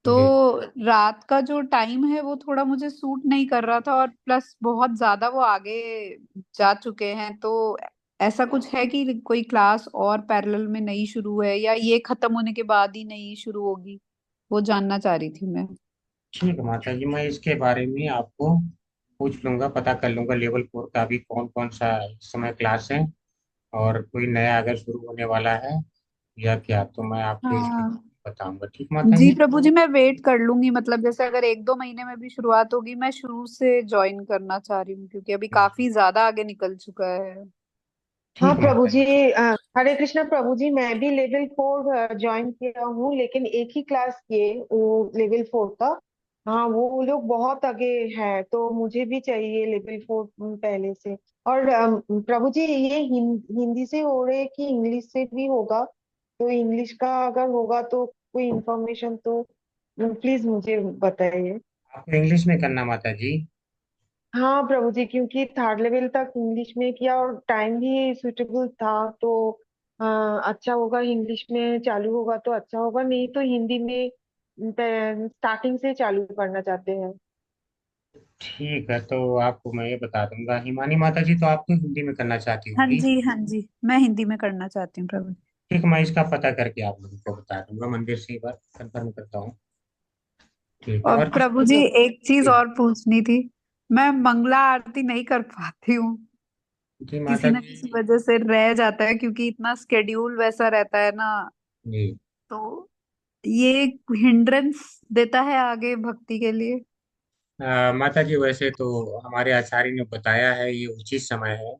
तो जी। रात का जो टाइम है वो थोड़ा मुझे सूट नहीं कर रहा था, और प्लस बहुत ज्यादा वो आगे जा चुके हैं। तो ऐसा कुछ है कि कोई क्लास और पैरेलल में नई शुरू है, या ये खत्म होने के बाद ही नई शुरू होगी, वो जानना चाह रही थी मैं। ठीक है माता जी, मैं इसके बारे में आपको पूछ लूंगा, पता कर लूंगा लेवल 4 का अभी कौन कौन सा इस समय क्लास है, और कोई नया अगर शुरू होने वाला है या क्या, तो मैं आपको इसके हाँ बताऊंगा। ठीक माता जी जी। प्रभु जी, मैं वेट कर लूंगी। मतलब जैसे अगर 1-2 महीने में भी शुरुआत होगी, मैं शुरू से ज्वाइन करना चाह रही हूँ, क्योंकि अभी काफी ज्यादा आगे निकल चुका है। हाँ ठीक प्रभु माता जी। जी। हरे कृष्णा प्रभु जी, मैं भी लेवल 4 ज्वाइन किया हूँ, लेकिन एक ही क्लास किए वो लेवल 4 का। हाँ, वो लोग बहुत आगे है, तो मुझे भी चाहिए लेवल 4 पहले से। और प्रभु जी, ये हिंदी से हो रहे कि इंग्लिश से भी होगा? तो इंग्लिश का अगर होगा तो कोई इंफॉर्मेशन तो प्लीज मुझे बताइए। आपको इंग्लिश में करना माता जी? हाँ प्रभु जी, क्योंकि 3rd लेवल तक इंग्लिश में किया और टाइम भी सुटेबल था, तो अच्छा होगा। इंग्लिश में चालू होगा तो अच्छा होगा, नहीं तो हिंदी में स्टार्टिंग से चालू करना चाहते हैं। ठीक है, तो आपको मैं ये बता दूंगा, हिमानी माता जी, तो आप तो हिंदी में करना चाहती हाँ होंगी। जी, हाँ जी, मैं हिंदी में करना चाहती हूँ प्रभु। ठीक, मैं इसका पता करके आप लोगों को बता दूंगा, मंदिर से एक बार कंफर्म करता हूँ। ठीक है, और और किसी प्रभु को जी, कोई? एक चीज जी और पूछनी थी। मैं मंगला आरती नहीं कर पाती हूँ, जी किसी माता ना जी। किसी वजह से रह जाता है, क्योंकि इतना स्केड्यूल वैसा रहता है ना। जी तो ये हिंड्रेंस देता है आगे भक्ति के लिए। माता जी, वैसे तो हमारे आचार्य ने बताया है ये उचित समय है,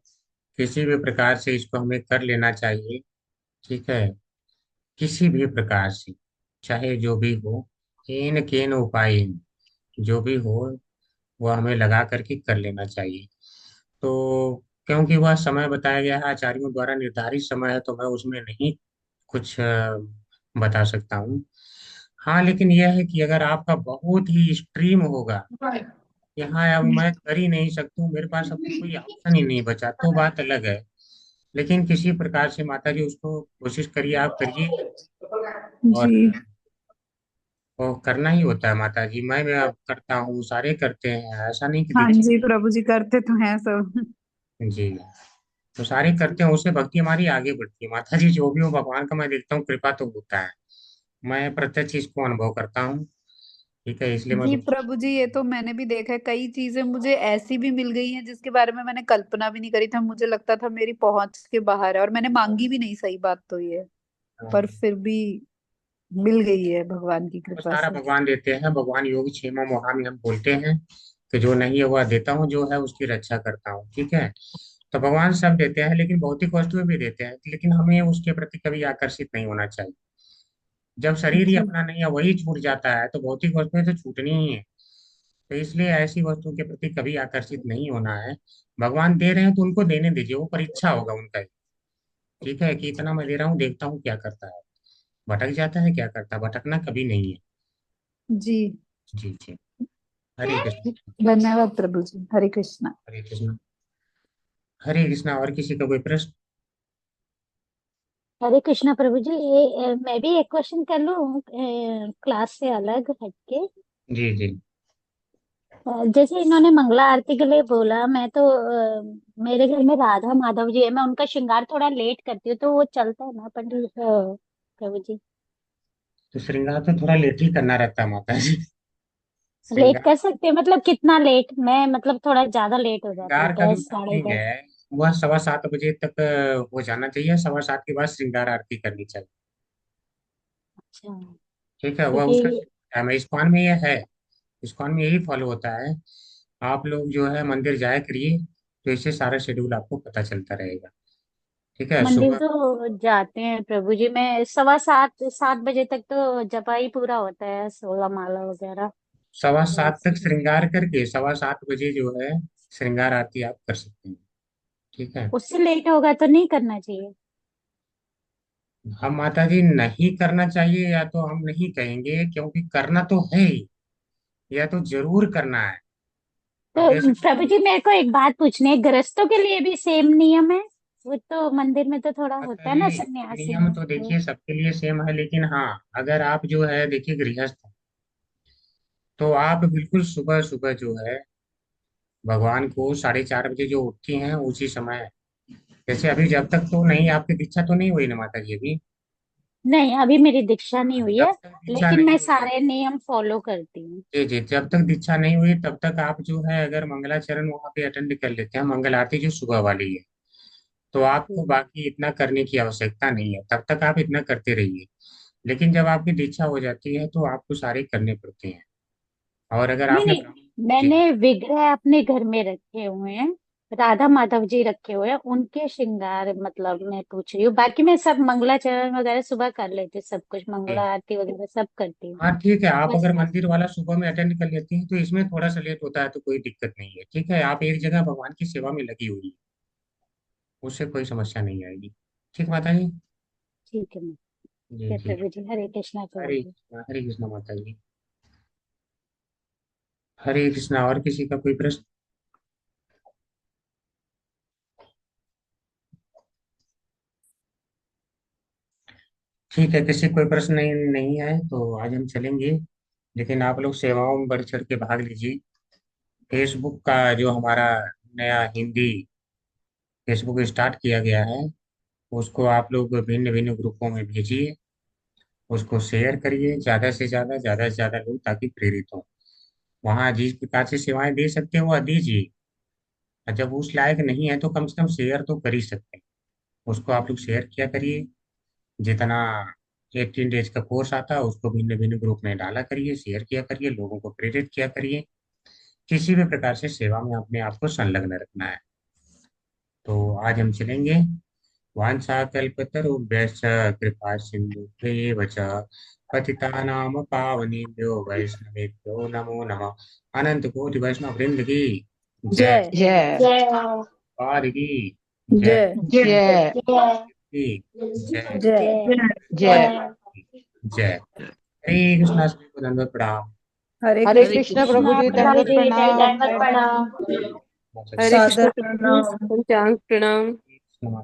किसी भी प्रकार से इसको हमें कर लेना चाहिए। ठीक है, किसी भी प्रकार से, चाहे जो भी हो, केन केन उपाय, जो भी हो, वह हमें लगा करके कर लेना चाहिए। तो क्योंकि वह समय बताया गया है, आचार्यों द्वारा निर्धारित समय है, तो मैं उसमें नहीं कुछ बता सकता हूँ। हाँ, लेकिन यह है कि अगर आपका बहुत ही एक्सट्रीम होगा, यहाँ अब मैं कर ही नहीं सकता हूँ, मेरे पास अब कोई ऑप्शन ही नहीं बचा, तो बात अलग है। लेकिन किसी प्रकार से माता जी उसको कोशिश करिए, आप करिए। और जी वो करना ही होता है माता जी, मैं अब करता हूँ, सारे करते हैं, ऐसा नहीं कि हाँ दीक्षा। जी प्रभु जी, करते तो हैं सब। जी, तो सारे करते हैं, उससे भक्ति हमारी आगे बढ़ती है माता जी। जो भी हो, भगवान का मैं देखता हूँ, कृपा तो होता है, मैं प्रत्यक्ष इसको अनुभव करता हूँ। ठीक है, इसलिए मैं जी प्रभु जी, ये तो मैंने भी देखा है। कई चीजें मुझे ऐसी भी मिल गई हैं जिसके बारे में मैंने कल्पना भी नहीं करी था। मुझे लगता था मेरी पहुंच के बाहर है, और मैंने मांगी भी नहीं, सही बात तो ये है। पर फिर भी मिल गई है भगवान की वो कृपा सारा से। भगवान देते हैं, भगवान योग क्षेमम वहां हम बोलते हैं कि जो नहीं है वह देता हूँ, जो है उसकी रक्षा करता हूँ। ठीक है, तो भगवान सब देते हैं, लेकिन भौतिक वस्तुएं भी देते हैं, लेकिन हमें उसके प्रति कभी आकर्षित नहीं होना चाहिए। जब शरीर ही जी अपना नहीं है, वही छूट जाता है, तो भौतिक वस्तुएं तो छूटनी ही है। तो इसलिए ऐसी वस्तुओं के प्रति कभी आकर्षित नहीं होना है। भगवान दे रहे हैं तो उनको देने दीजिए, वो परीक्षा होगा उनका ही। ठीक है, कि इतना मैं दे रहा हूँ, देखता हूँ क्या करता है, भटक जाता है क्या करता है, भटकना कभी नहीं है। जी। जी जी, हरे कृष्ण। धन्यवाद प्रभु जी। हरे कृष्णा। हरे कृष्ण। हरे कृष्णा, और किसी का कोई प्रश्न? हरे कृष्णा प्रभु जी। मैं भी एक क्वेश्चन कर लूँ क्लास से अलग हटके। जी जी। जैसे इन्होंने मंगला आरती के लिए बोला, मैं तो मेरे घर में राधा माधव जी है, मैं उनका श्रृंगार थोड़ा लेट करती हूँ, तो वो चलता है ना पंडित प्रभु जी? तो श्रृंगार तो थोड़ा लेट ही करना रहता है माता जी। लेट श्रृंगार कर सकते हैं मतलब कितना लेट? मैं मतलब थोड़ा ज्यादा लेट हो जाती श्रृंगार हूँ, का जो 10 साढ़े टाइमिंग 10। है, वह 7:15 बजे तक हो जाना चाहिए। 7:15 के बाद श्रृंगार आरती करनी चाहिए। अच्छा। ठीक है, वह क्योंकि उसका टाइम है, इस्कॉन में यह है, इस्कॉन में यही फॉलो होता है। आप लोग जो है मंदिर जाया करिए, तो इससे सारा शेड्यूल आपको पता चलता रहेगा। ठीक है, मंदिर सुबह तो जाते हैं प्रभु जी। मैं 7:15 7 बजे तक तो जपा ही पूरा होता है, 16 माला वगैरह। 7:15 बस। तक श्रृंगार करके 7:15 बजे जो है श्रृंगार आरती आप कर सकते हैं। ठीक है। उससे लेट होगा तो नहीं करना चाहिए? हम माता जी नहीं करना चाहिए या तो हम नहीं कहेंगे, क्योंकि करना तो है ही, या तो जरूर करना है। अब जैसे तो प्रभु जी मेरे को एक बात पूछनी है, गृहस्थों के लिए भी सेम नियम है? वो तो मंदिर में तो थोड़ा माता होता है ना, जी, सन्यासी नियम में तो तो। देखिए सबके लिए सेम है, लेकिन हाँ, अगर आप जो है देखिए गृहस्थ हैं, तो आप बिल्कुल सुबह सुबह जो है भगवान को 4:30 बजे जो उठती हैं उसी समय, जैसे अभी जब तक तो नहीं, आपकी दीक्षा तो नहीं हुई ना माता जी अभी? नहीं, अभी मेरी दीक्षा नहीं हुई जब है, तक दीक्षा लेकिन नहीं मैं हुई, सारे नियम फॉलो करती हूँ। जी जी, जब तक दीक्षा नहीं हुई तब तक आप जो है अगर मंगलाचरण वहाँ पे अटेंड कर लेते हैं, मंगल आरती जो सुबह वाली है, तो आपको हम्म। बाकी इतना करने की आवश्यकता नहीं है, तब तक आप इतना करते रहिए। लेकिन जब आपकी दीक्षा हो जाती है तो आपको सारे करने पड़ते हैं। और अगर नहीं आपने नहीं, ब्राह्मण, जी मैंने विग्रह अपने घर में रखे हुए हैं, राधा माधव जी रखे हुए हैं, उनके श्रृंगार मतलब मैं पूछ रही हूँ। बाकी मैं सब मंगलाचरण वगैरह सुबह कर लेती हूँ, सब कुछ मंगला जी, आरती वगैरह सब करती हूँ। हाँ ठीक है, आप बस। अगर मंदिर वाला सुबह में अटेंड कर लेती हैं तो इसमें थोड़ा सा लेट होता है तो कोई दिक्कत नहीं है। ठीक है, आप एक जगह भगवान की सेवा में लगी हुई है, उससे कोई समस्या नहीं आएगी। ठीक माता जी। ठीक है। जी जी। प्रभु जी, हरे कृष्णा प्रभु जी। हरे कृष्णा माता जी। हरे कृष्णा। और किसी का कोई प्रश्न? ठीक है, किसी कोई प्रश्न नहीं है तो आज हम चलेंगे। लेकिन आप लोग सेवाओं में बढ़ चढ़ के भाग लीजिए। फेसबुक का जो हमारा नया हिंदी फेसबुक स्टार्ट किया गया है, उसको आप लोग भिन्न भिन्न ग्रुपों में भेजिए, उसको शेयर करिए ज़्यादा से ज़्यादा लोग, ताकि प्रेरित हों। वहाँ जिस प्रकार से सेवाएं दे सकते हैं वह दीजिए, और जब उस लायक नहीं है तो कम से कम शेयर तो कर ही सकते हैं। उसको आप लोग शेयर किया करिए। जितना 18 डेज का कोर्स आता है उसको भिन्न भिन्न ग्रुप में डाला करिए, शेयर किया करिए, लोगों को प्रेरित किया करिए। किसी भी प्रकार से सेवा में अपने आप को संलग्न रखना है। तो आज हम चलेंगे। वाञ्छाकल्पतरुभ्यश्च कृपा सिन्धुभ्येव च पतितानां पावनेभ्यो वैष्णवेभ्यो नमो नमः। अनंत कोटि वैष्णव वृंद की जय। जय जय। जय। पाद की जय। जय जय। जय। की जय। जय। जय। जय। जय। जय। हरे कृष्णा, सभी को दंडवत प्रणाम। हरे हरे हरे कृष्ण कृष्णा प्रभु कृष्णा कृष्णा जी, प्रभु प्रभु दंडवत जी, जी, प्रणाम। दंडवत प्रणाम। हरे कृष्णा सादर प्रभु जी, प्रणाम। साष्टांग प्रणाम।